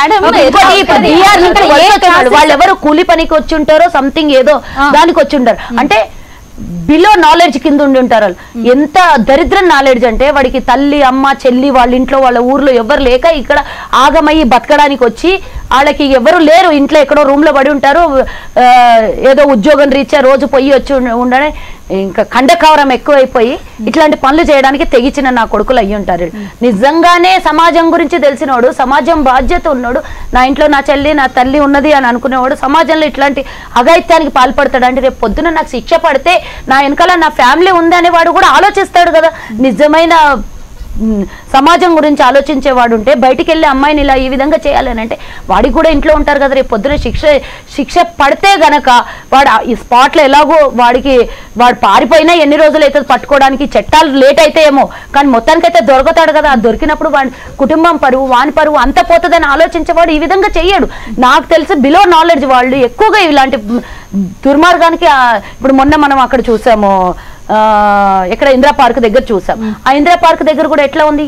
వాళ్ళు ఎవరు కూలి పనికి వచ్చి ఉంటారో సంథింగ్ ఏదో దానికి వచ్చి ఉంటారు, అంటే బిలో నాలెడ్జ్ కింద ఉండి ఉంటారు వాళ్ళు. ఎంత దరిద్రం నాలెడ్జ్ అంటే వాడికి తల్లి అమ్మ చెల్లి వాళ్ళ ఇంట్లో వాళ్ళ ఊర్లో ఎవరు లేక ఇక్కడ ఆగమయ్యి బతకడానికి వచ్చి, వాళ్ళకి ఎవరు లేరు ఇంట్లో, ఎక్కడో రూమ్ లో పడి ఉంటారు, ఏదో ఉద్యోగం రీత్యా రోజు పొయ్యి వచ్చి ఉండనే ఇంకా కండకావరం ఎక్కువైపోయి ఇట్లాంటి పనులు చేయడానికి తెగించిన నా కొడుకులు అయ్యి ఉంటారు. నిజంగానే సమాజం గురించి తెలిసినవాడు, సమాజం బాధ్యత ఉన్నాడు, నా ఇంట్లో నా చెల్లి నా తల్లి ఉన్నది అని అనుకునేవాడు సమాజంలో ఇట్లాంటి అఘాయిత్యానికి పాల్పడతాడు. అంటే రేపు పొద్దున నాకు శిక్ష పడితే నా వెనకాల నా ఫ్యామిలీ ఉంది అనేవాడు కూడా ఆలోచిస్తాడు కదా. నిజమైన సమాజం గురించి ఆలోచించేవాడు ఉంటే బయటికి వెళ్ళి అమ్మాయిని ఇలా ఈ విధంగా చేయాలని అంటే వాడికి కూడా ఇంట్లో ఉంటారు కదా, రేపు పొద్దున శిక్ష పడితే గనక వాడు ఈ స్పాట్లో ఎలాగో వాడు పారిపోయినా ఎన్ని రోజులు అయితే పట్టుకోవడానికి, చట్టాలు లేట్ అయితే ఏమో కానీ మొత్తానికైతే దొరుకుతాడు కదా. దొరికినప్పుడు వాడి కుటుంబం పరువు, వాని పరువు అంత పోతుందని ఆలోచించేవాడు ఈ విధంగా చెయ్యడు. నాకు తెలిసి బిలో నాలెడ్జ్ వాళ్ళు ఎక్కువగా ఇలాంటి దుర్మార్గానికి. ఇప్పుడు మొన్న మనం అక్కడ చూసాము, ఎక్కడ ఇందిరా పార్క్ దగ్గర చూసాం. ఆ ఇందిరా పార్క్ దగ్గర కూడా ఎట్లా ఉంది,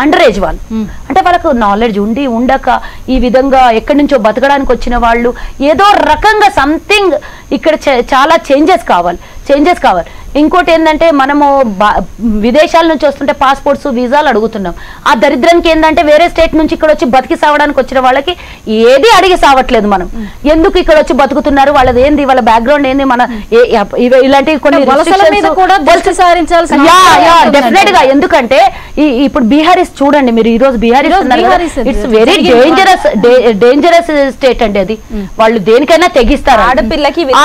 అండర్ ఏజ్ వాళ్ళు, అంటే వాళ్ళకు నాలెడ్జ్ ఉండి ఉండక ఈ విధంగా ఎక్కడి నుంచో బతకడానికి వచ్చిన వాళ్ళు ఏదో రకంగా సంథింగ్ ఇక్కడ చాలా చేంజెస్ కావాలి. ఇంకోటి ఏంటంటే మనము విదేశాల నుంచి వస్తుంటే పాస్పోర్ట్స్ వీసాలు అడుగుతున్నాం. ఆ దరిద్రానికి ఏంటంటే వేరే స్టేట్ నుంచి ఇక్కడ వచ్చి బతికి సావడానికి వచ్చిన వాళ్ళకి ఏది అడిగి సావట్లేదు. మనం ఎందుకు ఇక్కడ వచ్చి బతుకుతున్నారు, వాళ్ళది ఏంది, వాళ్ళ బ్యాక్గ్రౌండ్ ఏంది, మన ఇలాంటి కొన్ని డెఫినెట్ గా. ఎందుకంటే ఇప్పుడు బీహారీస్ చూడండి మీరు, ఈ రోజు Biharis it's very dangerous state అండి అది. వాళ్ళు దేనికైనా తెగిస్తారు,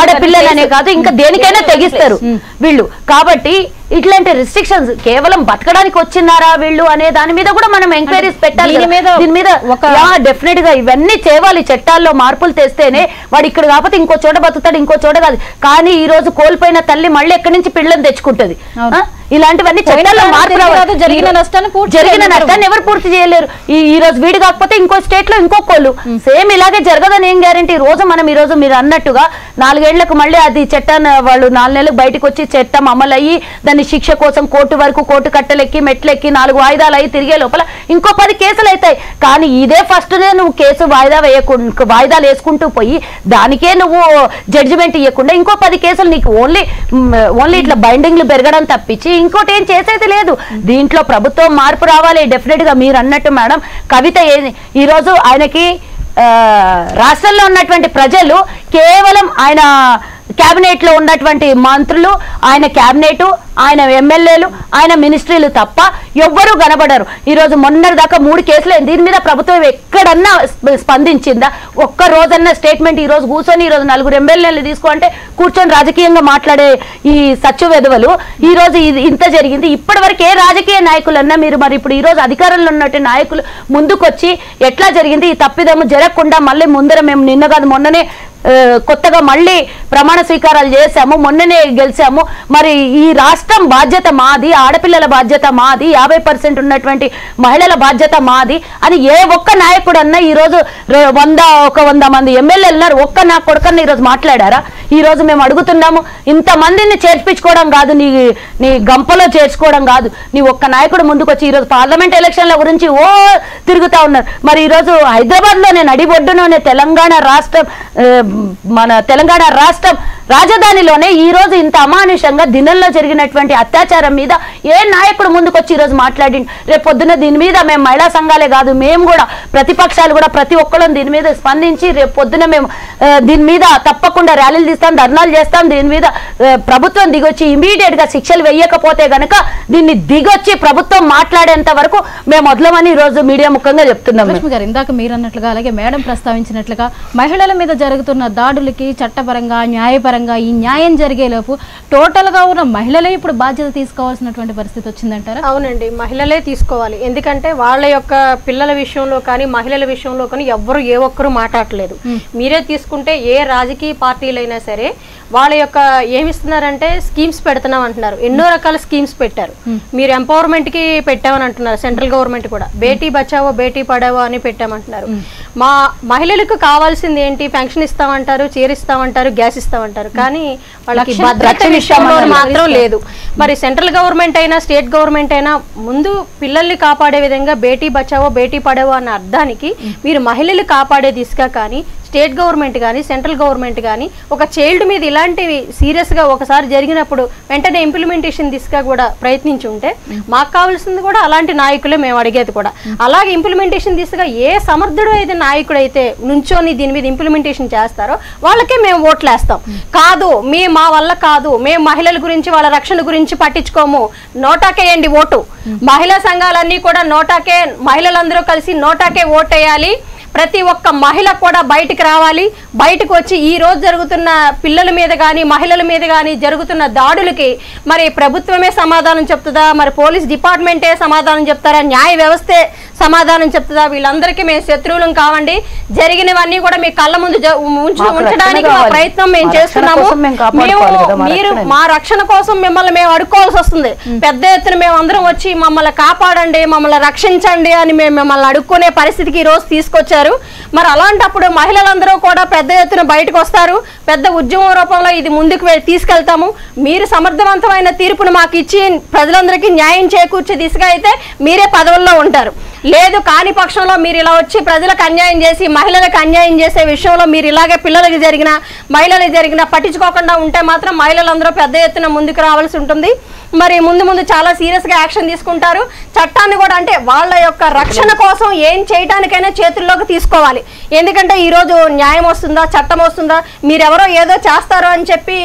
ఆడపిల్లలనే కాదు ఇంకా దేనికైనా తెగిస్తారు వీళ్ళు. కాబట్టి ఇట్లాంటి రిస్ట్రిక్షన్స్ కేవలం బతకడానికి వచ్చినారా వీళ్ళు అనే దాని మీద కూడా మనం ఎంక్వైరీస్ పెట్టాలి. దీని మీద డెఫినెట్ గా ఇవన్నీ చేయాలి. చట్టాల్లో మార్పులు తెస్తేనే వాడు ఇక్కడ కాకపోతే ఇంకో చోట బతుకుతాడు, ఇంకో చోట కాదు. కానీ ఈ రోజు కోల్పోయిన తల్లి మళ్ళీ ఎక్కడి నుంచి పిల్లల్ని తెచ్చుకుంటది. ఇలాంటివన్నీ చట్టాల్లో మార్పు రావాలి. జరిగిన నష్టాన్ని ఎవరు పూర్తి చేయలేరు. ఈ రోజు వీడు కాకపోతే ఇంకో స్టేట్ లో ఇంకొకళ్ళు సేమ్ ఇలాగే జరగదని ఏం గ్యారంటీ. ఈ రోజు మీరు అన్నట్టుగా 4 ఏళ్లకు మళ్ళీ అది చట్టాన్ని వాళ్ళు 4 నెలలకు బయటకు వచ్చి చట్టం అమలు అయ్యి దాని శిక్ష కోసం కోర్టు కట్టలెక్కి మెట్లెక్కి 4 వాయిదాలు అయ్యి తిరిగే లోపల ఇంకో 10 కేసులు అవుతాయి. కానీ ఇదే ఫస్ట్ నువ్వు కేసు వాయిదాలు వేసుకుంటూ పోయి దానికే నువ్వు జడ్జిమెంట్ ఇవ్వకుండా ఇంకో 10 కేసులు నీకు ఓన్లీ ఇట్లా బైండింగ్లు పెరగడం తప్పించి ఇంకోటి ఏం చేసేది లేదు. దీంట్లో ప్రభుత్వం మార్పు రావాలి డెఫినెట్ గా. మీరు అన్నట్టు మేడం కవిత ఈ రోజు ఆయనకి రాష్ట్రంలో ఉన్నటువంటి ప్రజలు కేవలం ఆయన క్యాబినెట్ లో ఉన్నటువంటి మంత్రులు, ఆయన క్యాబినెట్, ఆయన ఎమ్మెల్యేలు, ఆయన మినిస్ట్రీలు తప్ప ఎవ్వరూ కనబడరు. ఈ రోజు మొన్నటి దాకా 3 కేసులు. దీని మీద ప్రభుత్వం ఎక్కడన్నా స్పందించిందా? ఒక్క రోజన్నా స్టేట్మెంట్ ఈ రోజు కూర్చొని ఈ రోజు 4 ఎమ్మెల్యేలు తీసుకుంటే కూర్చొని రాజకీయంగా మాట్లాడే ఈ సత్యవేధవలు ఈ రోజు ఇంత జరిగింది. ఇప్పటి వరకు ఏ రాజకీయ నాయకులన్నా మీరు మరి ఇప్పుడు ఈ రోజు అధికారంలో ఉన్నట్టు నాయకులు ముందుకొచ్చి ఎట్లా జరిగింది ఈ తప్పిదము జరగకుండా మళ్ళీ ముందర మేము నిన్న కాదు మొన్ననే కొత్తగా మళ్ళీ ప్రమాణ స్వీకారాలు చేశాము, మొన్ననే గెలిచాము, మరి ఈ రాష్ట్రం బాధ్యత మాది, ఆడపిల్లల బాధ్యత మాది, 50% ఉన్నటువంటి మహిళల బాధ్యత మాది అని ఏ ఒక్క నాయకుడు అన్నా ఈ రోజు 100 మంది ఎమ్మెల్యేలు ఉన్నారు, ఒక్క నా కొడుకన్నా ఈరోజు మాట్లాడారా? ఈ రోజు మేము అడుగుతున్నాము. ఇంతమందిని చేర్పించుకోవడం కాదు, నీ గంపలో చేర్చుకోవడం కాదు, నీ ఒక్క నాయకుడు ముందుకు వచ్చి ఈరోజు పార్లమెంట్ ఎలక్షన్ల గురించి తిరుగుతా ఉన్నారు. మరి ఈరోజు హైదరాబాద్ లోనే నడిబొడ్డులోనే మన తెలంగాణ రాష్ట్రం రాజధానిలోనే ఈ రోజు ఇంత అమానుషంగా దినంలో జరిగినటువంటి అత్యాచారం మీద ఏ నాయకుడు ముందుకొచ్చి ఈరోజు మాట్లాడి రేపు పొద్దున దీని మీద మేము మహిళా సంఘాలే కాదు మేము కూడా ప్రతిపక్షాలు కూడా ప్రతి ఒక్కళ్ళం దీని మీద స్పందించి రేపు పొద్దున మేము దీని మీద తప్పకుండా ర్యాలీలు తీస్తాం, ధర్నాలు చేస్తాం. దీని మీద ప్రభుత్వం దిగొచ్చి ఇమీడియట్ గా శిక్షలు వేయకపోతే గనక దీన్ని దిగొచ్చి ప్రభుత్వం మాట్లాడేంత వరకు మేము వదలమని ఈ రోజు మీడియా ముఖంగా చెప్తున్నాం. ఇందాక మీరు అన్నట్లుగా అలాగే మేడం ప్రస్తావించినట్లుగా మహిళల మీద జరుగుతున్న దాడులకి చట్టపరంగా న్యాయపరంగా ఈ న్యాయం జరిగేలోపు టోటల్ గా ఉన్న మహిళలే ఇప్పుడు బాధ్యత తీసుకోవాల్సినటువంటి పరిస్థితి వచ్చిందంటారా? అవునండి, మహిళలే తీసుకోవాలి. ఎందుకంటే వాళ్ళ యొక్క పిల్లల విషయంలో కానీ మహిళల విషయంలో కానీ ఎవ్వరు ఏ ఒక్కరు మాట్లాడలేదు. మీరే తీసుకుంటే ఏ రాజకీయ పార్టీలైనా సరే వాళ్ళ యొక్క ఏమిస్తున్నారంటే స్కీమ్స్ పెడుతున్నాం అంటున్నారు. ఎన్నో రకాల స్కీమ్స్ పెట్టారు. మీరు ఎంపవర్మెంట్ కి పెట్టామని అంటున్నారు. సెంట్రల్ గవర్నమెంట్ కూడా బేటీ బచావో బేటీ పడావో అని పెట్టామంటున్నారు. మా మహిళలకు కావాల్సింది ఏంటి? పెన్షన్ ఇస్తామంటారు, చీర ఇస్తామంటారు, గ్యాస్ ఇస్తామంటారు, కానీ వాళ్ళకి భద్రత విషయంలో మాత్రం లేదు. మరి సెంట్రల్ గవర్నమెంట్ అయినా స్టేట్ గవర్నమెంట్ అయినా ముందు పిల్లల్ని కాపాడే విధంగా బేటీ బచావో బేటీ పడావో అన్న అర్థానికి మీరు మహిళలు కాపాడే దిశగా కానీ స్టేట్ గవర్నమెంట్ కానీ సెంట్రల్ గవర్నమెంట్ కానీ ఒక చైల్డ్ మీద ఇలాంటివి సీరియస్గా ఒకసారి జరిగినప్పుడు వెంటనే ఇంప్లిమెంటేషన్ దిశగా కూడా ప్రయత్నించి ఉంటే మాకు కావాల్సింది కూడా అలాంటి నాయకులే మేము అడిగేది కూడా. అలాగే ఇంప్లిమెంటేషన్ దిశగా ఏ సమర్థుడు అయితే నాయకుడు అయితే నుంచొని దీని మీద ఇంప్లిమెంటేషన్ చేస్తారో వాళ్ళకే మేము ఓట్లు వేస్తాం. కాదు మా వల్ల కాదు, మేము మహిళల గురించి వాళ్ళ రక్షణ గురించి పట్టించుకోము, నోటాకేయండి ఓటు. మహిళా సంఘాలన్నీ కూడా నోటాకే, మహిళలందరూ కలిసి నోటాకే ఓటేయాలి. ప్రతి ఒక్క మహిళ కూడా బయటికి రావాలి. బయటకు వచ్చి ఈ రోజు జరుగుతున్న పిల్లల మీద కానీ మహిళల మీద కానీ జరుగుతున్న దాడులకి మరి ప్రభుత్వమే సమాధానం చెప్తుందా, మరి పోలీస్ డిపార్ట్మెంటే సమాధానం చెప్తారా, న్యాయ వ్యవస్థే సమాధానం చెప్తుందా? వీళ్ళందరికీ మేము శత్రువులం కావండి. జరిగినవన్నీ కూడా మీ కళ్ళ ముందు ఉంచడానికి మా ప్రయత్నం మేము చేస్తున్నాము. మీరు మా రక్షణ కోసం మిమ్మల్ని మేము అడుక్కోవాల్సి వస్తుంది. పెద్ద ఎత్తున మేము అందరం వచ్చి మమ్మల్ని కాపాడండి, మమ్మల్ని రక్షించండి అని మేము మిమ్మల్ని అడుక్కునే పరిస్థితికి ఈ రోజు తీసుకొచ్చారు. మరి అలాంటప్పుడు మహిళలందరూ కూడా పెద్ద ఎత్తున బయటకు వస్తారు. పెద్ద ఉద్యమం రూపంలో ఇది ముందుకు తీసుకెళ్తాము. మీరు సమర్థవంతమైన తీర్పును మాకు ఇచ్చి ప్రజలందరికీ న్యాయం చేకూర్చే దిశగా అయితే మీరే పదవుల్లో ఉంటారు. లేదు కాని పక్షంలో మీరు ఇలా వచ్చి ప్రజలకు అన్యాయం చేసి మహిళలకు అన్యాయం చేసే విషయంలో మీరు ఇలాగే పిల్లలకు జరిగిన మహిళలకు జరిగిన పట్టించుకోకుండా ఉంటే మాత్రం మహిళలందరూ పెద్ద ఎత్తున ముందుకు రావాల్సి ఉంటుంది. మరి ముందు చాలా సీరియస్గా యాక్షన్ తీసుకుంటారు. చట్టాన్ని కూడా అంటే వాళ్ళ యొక్క రక్షణ కోసం ఏం చేయడానికైనా చేతుల్లోకి తీసుకోవాలి. ఎందుకంటే ఈరోజు న్యాయం వస్తుందా, చట్టం వస్తుందా, మీరెవరో ఏదో చేస్తారు అని చెప్పి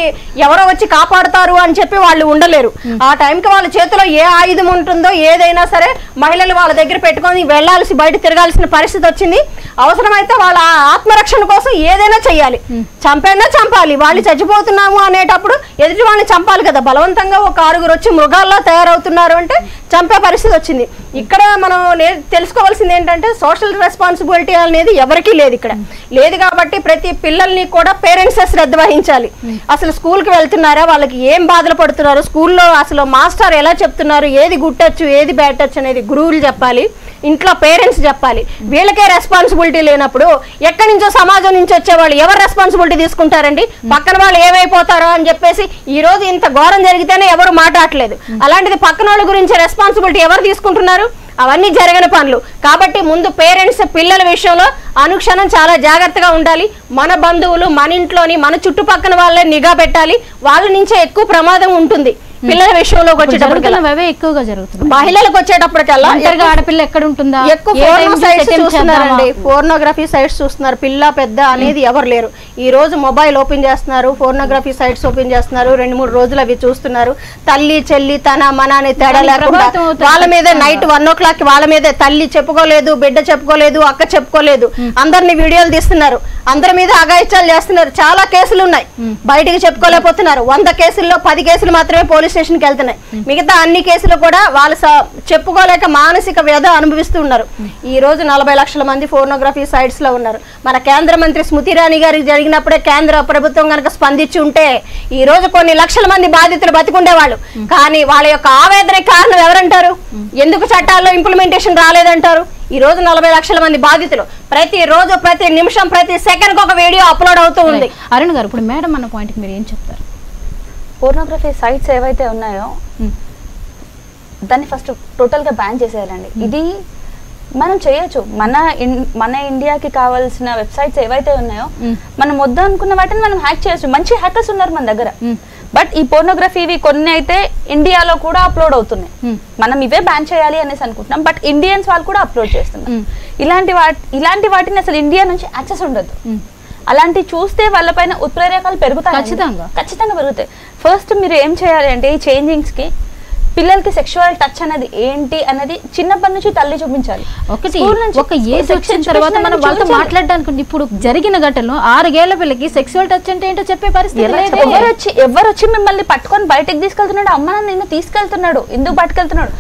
ఎవరో వచ్చి కాపాడుతారు అని చెప్పి వాళ్ళు ఉండలేరు. ఆ టైంకి వాళ్ళ చేతిలో ఏ ఆయుధం ఉంటుందో ఏదైనా సరే మహిళలు వాళ్ళ దగ్గర పెట్టుకొని వెళ్లాల్సి బయట తిరగాల్సిన పరిస్థితి వచ్చింది. అవసరమైతే వాళ్ళ ఆత్మరక్షణ కోసం ఏదైనా చెయ్యాలి. చంపైనా చంపాలి. వాళ్ళు చచ్చిపోతున్నాము అనేటప్పుడు ఎదుటి వాళ్ళని చంపాలి కదా. బలవంతంగా ఒక 6 వచ్చి మృగాల్లో తయారవుతున్నారు అంటే చంపే పరిస్థితి వచ్చింది. ఇక్కడ మనం తెలుసుకోవాల్సింది ఏంటంటే సోషల్ రెస్పాన్సిబిలిటీ అనేది ఎవరికీ లేదు, ఇక్కడ లేదు. కాబట్టి ప్రతి పిల్లల్ని కూడా పేరెంట్స్ శ్రద్ధ వహించాలి. అసలు స్కూల్కి వెళ్తున్నారా, వాళ్ళకి ఏం బాధలు పడుతున్నారు, స్కూల్లో అసలు మాస్టర్ ఎలా చెప్తున్నారు, ఏది గుడ్ టచ్ ఏది బ్యాడ్ టచ్ అనేది గురువులు చెప్పాలి, ఇంట్లో పేరెంట్స్ చెప్పాలి. వీళ్ళకే రెస్పాన్సిబిలిటీ లేనప్పుడు ఎక్కడి నుంచో సమాజం నుంచి వచ్చేవాళ్ళు ఎవరు రెస్పాన్సిబిలిటీ తీసుకుంటారండి? పక్కన వాళ్ళు ఏమైపోతారో అని చెప్పేసి ఈ రోజు ఇంత ఘోరం జరిగితేనే ఎవరు మాట్లాడట్లేదు. అలాంటిది పక్కన వాళ్ళ గురించి రెస్పాన్సిబిలిటీ ఎవరు తీసుకుంటున్నారు? అవన్నీ జరగని పనులు. కాబట్టి ముందు పేరెంట్స్ పిల్లల విషయంలో అనుక్షణం చాలా జాగ్రత్తగా ఉండాలి. మన బంధువులు మన ఇంట్లోని మన చుట్టుపక్కల వాళ్ళే నిఘా పెట్టాలి. వాళ్ళ నుంచే ఎక్కువ ప్రమాదం ఉంటుంది. పిల్లల విషయంలోకి వచ్చేటప్పుడు ఎక్కువగా జరుగుతుంది. మహిళలకు వచ్చేటప్పటికల్లా ఆడపిల్ల ఎక్కడ ఉంటుందా, పోర్నోగ్రఫీ సైట్స్ చూస్తున్నారు. పిల్ల పెద్ద అనేది ఎవరు లేరు. ఈ రోజు మొబైల్ ఓపెన్ చేస్తున్నారు, పోర్నోగ్రఫీ సైట్స్ ఓపెన్ చేస్తున్నారు, 2-3 రోజులు అవి చూస్తున్నారు. తల్లి చెల్లి తన మన అనే తేడా లేకుండా వాళ్ళ మీద నైట్ 1 o'clock వాళ్ళ మీద తల్లి చెప్పుకోలేదు, బిడ్డ చెప్పుకోలేదు, అక్క చెప్పుకోలేదు, అందరిని వీడియోలు తీస్తున్నారు, అందరి మీద అఘాయిత్యాలు చేస్తున్నారు. చాలా కేసులు ఉన్నాయి, బయటికి చెప్పుకోలేకపోతున్నారు. 100 కేసుల్లో 10 కేసులు మాత్రమే పోలీస్ స్టేషన్ కి వెళ్తున్నాయి. మిగతా అన్ని కేసులు కూడా వాళ్ళు చెప్పుకోలేక మానసిక వ్యధ అనుభవిస్తూ ఉన్నారు. ఈ రోజు 40 లక్షల మంది పోర్నోగ్రఫీ సైట్స్ లో ఉన్నారు. మన కేంద్ర మంత్రి స్మృతి ఇరానీ గారికి జరిగినప్పుడే కేంద్ర ప్రభుత్వం కనుక స్పందించి ఉంటే ఈ రోజు కొన్ని లక్షల మంది బాధితులు బతికుండేవాళ్ళు. కానీ వాళ్ళ యొక్క ఆవేదన కారణం ఎవరంటారు? ఎందుకు చట్టాల్లో ఇంప్లిమెంటేషన్ రాలేదంటారు? ఈ రోజు 40 లక్షల మంది బాధితులు. ప్రతి రోజు ప్రతి నిమిషం ప్రతి సెకండ్ ఒక వీడియో అప్లోడ్ అవుతూ ఉంది. అరుణ్ గారు, ఇప్పుడు మేడం అన్న పాయింట్ మీరు ఏం చెప్తారు? పోర్నోగ్రఫీ సైట్స్ ఏవైతే ఉన్నాయో దాన్ని ఫస్ట్ టోటల్గా బ్యాన్ చేసేయాలండి. ఇది మనం చేయొచ్చు. మన ఇండియాకి కావాల్సిన వెబ్సైట్స్ ఏవైతే ఉన్నాయో మనం వద్దు అనుకున్న వాటిని మనం హ్యాక్ చేయొచ్చు. మంచి హ్యాకర్స్ ఉన్నారు మన దగ్గర. బట్ ఈ పోర్నోగ్రఫీవి కొన్ని అయితే ఇండియాలో కూడా అప్లోడ్ అవుతున్నాయి. మనం ఇవే బ్యాన్ చేయాలి అనేసి అనుకుంటున్నాం. బట్ ఇండియన్స్ వాళ్ళు కూడా అప్లోడ్ చేస్తున్నారు. ఇలాంటి వాటిని అసలు ఇండియా నుంచి యాక్సెస్ ఉండదు. అలాంటివి చూస్తే వాళ్ళపైన ఉత్ప్రేరకాలు పెరుగుతాయి, ఖచ్చితంగా పెరుగుతాయి. ఫస్ట్ మీరు ఏం చేయాలి అంటే ఈ చేంజింగ్స్ కి పిల్లలకి సెక్షువల్ టచ్ అనేది ఏంటి అనేది చిన్నప్పటి నుంచి తల్లి చూపించాలి. ఒక ఏజ్ వచ్చిన తర్వాత మనం వాళ్ళతో మాట్లాడడానికి ఇప్పుడు జరిగిన ఘటనలో 6 ఏళ్ల పిల్లకి సెక్షువల్ టచ్ అంటే ఏంటో చెప్పే పరిస్థితి. ఎవరు వచ్చి మిమ్మల్ని పట్టుకొని బయటకు తీసుకెళ్తున్నాడు? అమ్మ నాన్న నిన్ను తీసుకెళ్తున్నాడు, ఎందుకు పట్టుకెళ్తున్నాడు?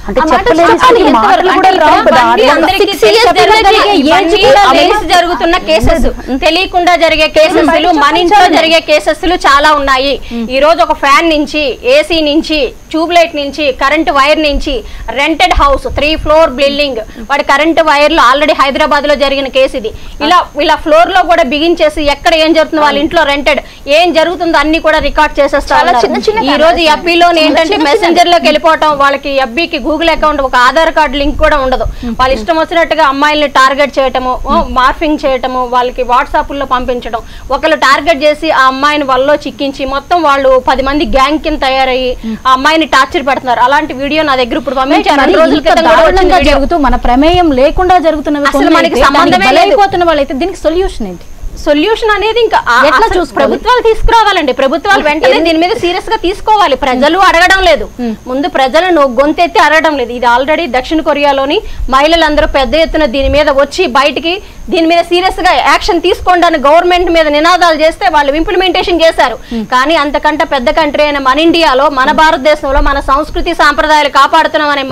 జరుగుతున్న కేసెస్, తెలియకుండా జరిగే కేసెస్, మన ఇంట్లో జరిగే కేసెస్ చాలా ఉన్నాయి. ఈ రోజు ఒక ఫ్యాన్ నుంచి, ఏసీ నుంచి, ట్యూబ్ లైట్ నుంచి, కరెంట్ వైర్ నుంచి, రెంటెడ్ హౌస్ 3 floor బిల్డింగ్, వాడి కరెంట్ వైర్లు ఆల్రెడీ హైదరాబాద్ లో జరిగిన కేసు ఇది. ఇలా ఫ్లోర్ లో కూడా బిగించేసి ఎక్కడ ఏం జరుగుతుందో వాళ్ళ ఇంట్లో రెంటెడ్ ఏం జరుగుతుందో అన్ని కూడా రికార్డ్ చేసేస్తారు. ఈ రోజు ఎఫ్బీలో ఏంటంటే మెసెంజర్ లోకి వెళ్ళిపోవటం, వాళ్ళకి ఎఫ్బీకి గూగుల్ అకౌంట్ ఒక ఆధార్ కార్డు లింక్ కూడా ఉండదు. వాళ్ళు ఇష్టం వచ్చినట్టుగా అమ్మాయిల్ని టార్గెట్ చేయటము, మార్ఫింగ్ చేయటము, వాళ్ళకి వాట్సాప్ లో పంపించడం, ఒకళ్ళు టార్గెట్ చేసి ఆ అమ్మాయిని వాళ్ళలో చిక్కించి మొత్తం వాళ్ళు 10 మంది గ్యాంగ్ కింద తయారయ్యి ఆ అమ్మాయిని టార్చర్ పెడుతున్నారు. అలాంటి వీడియో నా దగ్గర ఇప్పుడు జరుగుతూ మన ప్రమేయం లేకుండా జరుగుతున్న వాళ్ళైతే దీనికి సొల్యూషన్ ఏంటి? సొల్యూషన్ అనేది ఇంకా ఎట్లా అసలు చూసుకోవాలి? ప్రభుత్వాలు తీసుకురావాలండి. ప్రభుత్వాలు వెంటనే దీని మీద సీరియస్ గా తీసుకోవాలి. ప్రజలు అడగడం లేదు, ముందు ప్రజలను గొంతెత్తి అడగడం లేదు. ఇది ఆల్రెడీ దక్షిణ కొరియాలోని మహిళలందరూ పెద్ద ఎత్తున దీని మీద వచ్చి బయటికి దీని మీద సీరియస్ గా యాక్షన్ తీసుకోండి అని గవర్నమెంట్ మీద నినాదాలు చేస్తే వాళ్ళు ఇంప్లిమెంటేషన్ చేశారు. కానీ అంతకంటే పెద్ద కంట్రీ అయిన మన ఇండియాలో, మన భారతదేశంలో మన సంస్కృతి సాంప్రదాయాలు కాపాడుతున్నాం అనే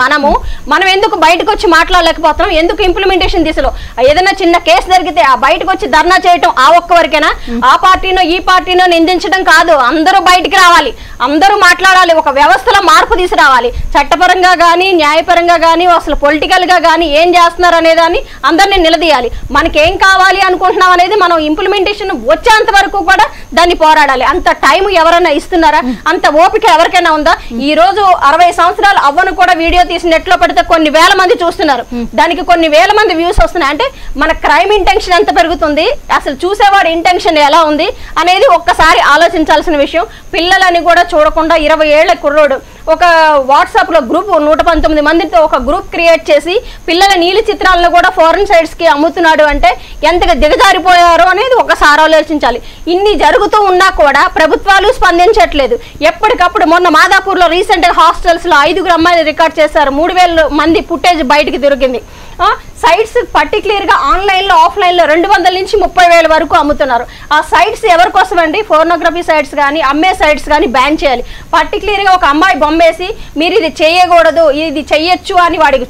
మనం ఎందుకు బయటకు వచ్చి మాట్లాడలేకపోతున్నాం? ఎందుకు ఇంప్లిమెంటేషన్ దిశలో ఏదైనా చిన్న కేసు జరిగితే ఆ బయటకు వచ్చి ధర్నా చేయటం ఆ ఒక్క వరకేనా? ఆ పార్టీనో ఈ పార్టీనో నిందించడం కాదు, అందరూ బయటికి రావాలి, అందరూ మాట్లాడాలి, ఒక వ్యవస్థలో మార్పు తీసుకురావాలి. చట్టపరంగా కానీ న్యాయపరంగా కానీ అసలు పొలిటికల్ గా కానీ ఏం చేస్తున్నారు అనేదాన్ని అందరినీ నిలదీయాలి. మనకేం కావాలి అనుకుంటున్నాం అనేది మనం ఇంప్లిమెంటేషన్ వచ్చేంత వరకు కూడా దాన్ని పోరాడాలి. అంత టైం ఎవరైనా ఇస్తున్నారా? అంత ఓపిక ఎవరికైనా ఉందా? ఈ రోజు 60 సంవత్సరాలు అవ్వను కూడా వీడియో తీసి నెట్ లో పెడితే కొన్ని వేల మంది చూస్తున్నారు, దానికి కొన్ని వేల మంది వ్యూస్ వస్తున్నాయి. అంటే మన క్రైమ్ ఇంటెన్షన్ ఎంత పెరుగుతుంది, అసలు చూసేవాడి ఇంటెన్షన్ ఎలా ఉంది అనేది ఒక్కసారి ఆలోచించాల్సిన విషయం. పిల్లలని కూడా చూడకుండా 20 ఏళ్ల కుర్రోడు ఒక వాట్సాప్ లో గ్రూప్ 119 మందితో ఒక గ్రూప్ క్రియేట్ చేసి పిల్లల నీలి చిత్రాలను కూడా ఫారెన్ సైట్స్ కి అమ్ముతున్నాడు అంటే ఎంతగా దిగజారిపోయారో అనేది ఒకసారి ఆలోచించాలి. ఇన్ని జరుగుతూ ఉన్నా కూడా ప్రభుత్వాలు స్పందించట్లేదు. ఎప్పటికప్పుడు మొన్న మాదాపూర్ లో రీసెంట్ గా హాస్టల్స్ లో 5 అమ్మాయిలు రికార్డ్ చేశారు, 3000 మంది ఫుటేజ్ బయటికి దొరికింది. సైట్స్ పర్టిక్యులర్ గా ఆన్లైన్ లో ఆఫ్లైన్ లో 200 నుంచి 30,000 వరకు అమ్ముతున్నారు. ఆ సైట్స్ ఎవరి కోసం అండి? ఫోర్నోగ్రఫీ సైట్స్ కానీ అమ్మే సైట్స్ కానీ బ్యాన్ చేయాలి. పర్టిక్యులర్ గా ఒక అమ్మాయి బొమ్మేసి మీరు ఇది చేయకూడదు, ఇది చెయ్యొచ్చు అని వాడికి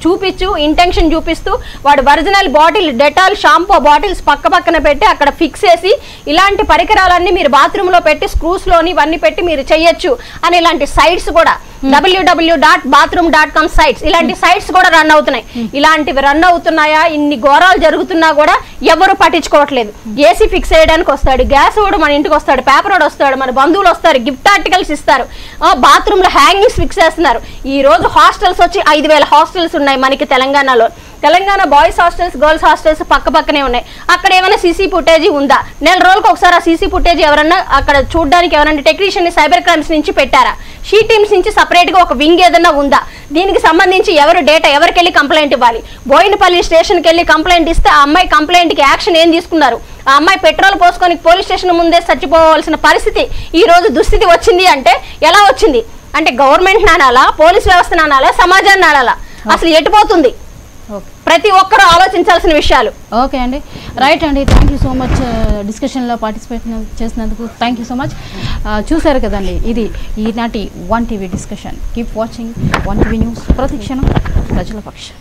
ఇంటెన్షన్ చూపిస్తూ వాడు original bottle Dettol shampoo bottles పక్కన పెట్టి అక్కడ ఫిక్స్ చేసి ఇలాంటి పరికరాలన్నీ మీరు బాత్రూమ్ లో పెట్టి స్క్రూస్ లోని ఇవన్నీ పెట్టి మీరు చెయ్యొచ్చు అని ఇలాంటి సైట్స్ కూడా www.bathroom.com సైట్స్ ఇలాంటి సైట్స్ కూడా రన్ అవుతున్నాయి. ఇలాంటివి రన్ అవుతున్నాయా? ఇన్ని ఘోరాలు జరుగుతున్నా కూడా ఎవరు పట్టించుకోవట్లేదు. ఏసీ ఫిక్స్ చేయడానికి వస్తాడు, గ్యాస్ వాడు మన ఇంటికి వస్తాడు, పేపర్ వాడు వస్తాడు, మన బంధువులు వస్తారు, గిఫ్ట్ ఆర్టికల్స్ ఇస్తారు, బాత్రూమ్ లో హ్యాంగింగ్స్ ఫిక్స్ చేస్తున్నారు. ఈ రోజు హాస్టల్స్ వచ్చి 5,000 హాస్టల్స్ ఉన్నాయి మనకి తెలంగాణలో. Telangana boys hostels girls hostels పక్కనే ఉన్నాయి. అక్కడ ఏమైనా సీసీ ఫుటేజ్ ఉందా? నెల రోజులకు ఒకసారి ఆ సీసీ ఫుటేజ్ ఎవరన్నా అక్కడ చూడడానికి ఎవరైనా టెక్నీషియన్ సైబర్ క్రైమ్స్ నుంచి పెట్టారా? షీ టీమ్స్ నుంచి సపరేట్ గా ఒక వింగ్ ఏదన్నా ఉందా? దీనికి సంబంధించి ఎవరు డేటా ఎవరికెళ్ళి కంప్లైంట్ ఇవ్వాలి? బోయినపల్లి స్టేషన్కి వెళ్ళి కంప్లైంట్ ఇస్తే ఆ అమ్మాయి కంప్లైంట్ కి యాక్షన్ ఏం తీసుకున్నారు? ఆ అమ్మాయి పెట్రోల్ పోసుకొని పోలీస్ స్టేషన్ ముందే చచ్చిపోవాల్సిన పరిస్థితి ఈ రోజు దుస్థితి వచ్చింది అంటే ఎలా వచ్చింది? అంటే గవర్నమెంట్ నానాలా, పోలీస్ వ్యవస్థ నానాలా, సమాజాన్ని నానాలా? అసలు ఎటుపోతుంది? ప్రతి ఒక్కరూ ఆలోచించాల్సిన విషయాలు. ఓకే అండి, రైట్ అండి. థ్యాంక్ యూ సో మచ్ డిస్కషన్లో పార్టిసిపేట్ చేసినందుకు. Thank you so much. చూశారు కదండి, ఇది ఈనాటి 1TV discussion. Keep watching 1TV news, ప్రతి క్షణం ప్రజల పక్షం.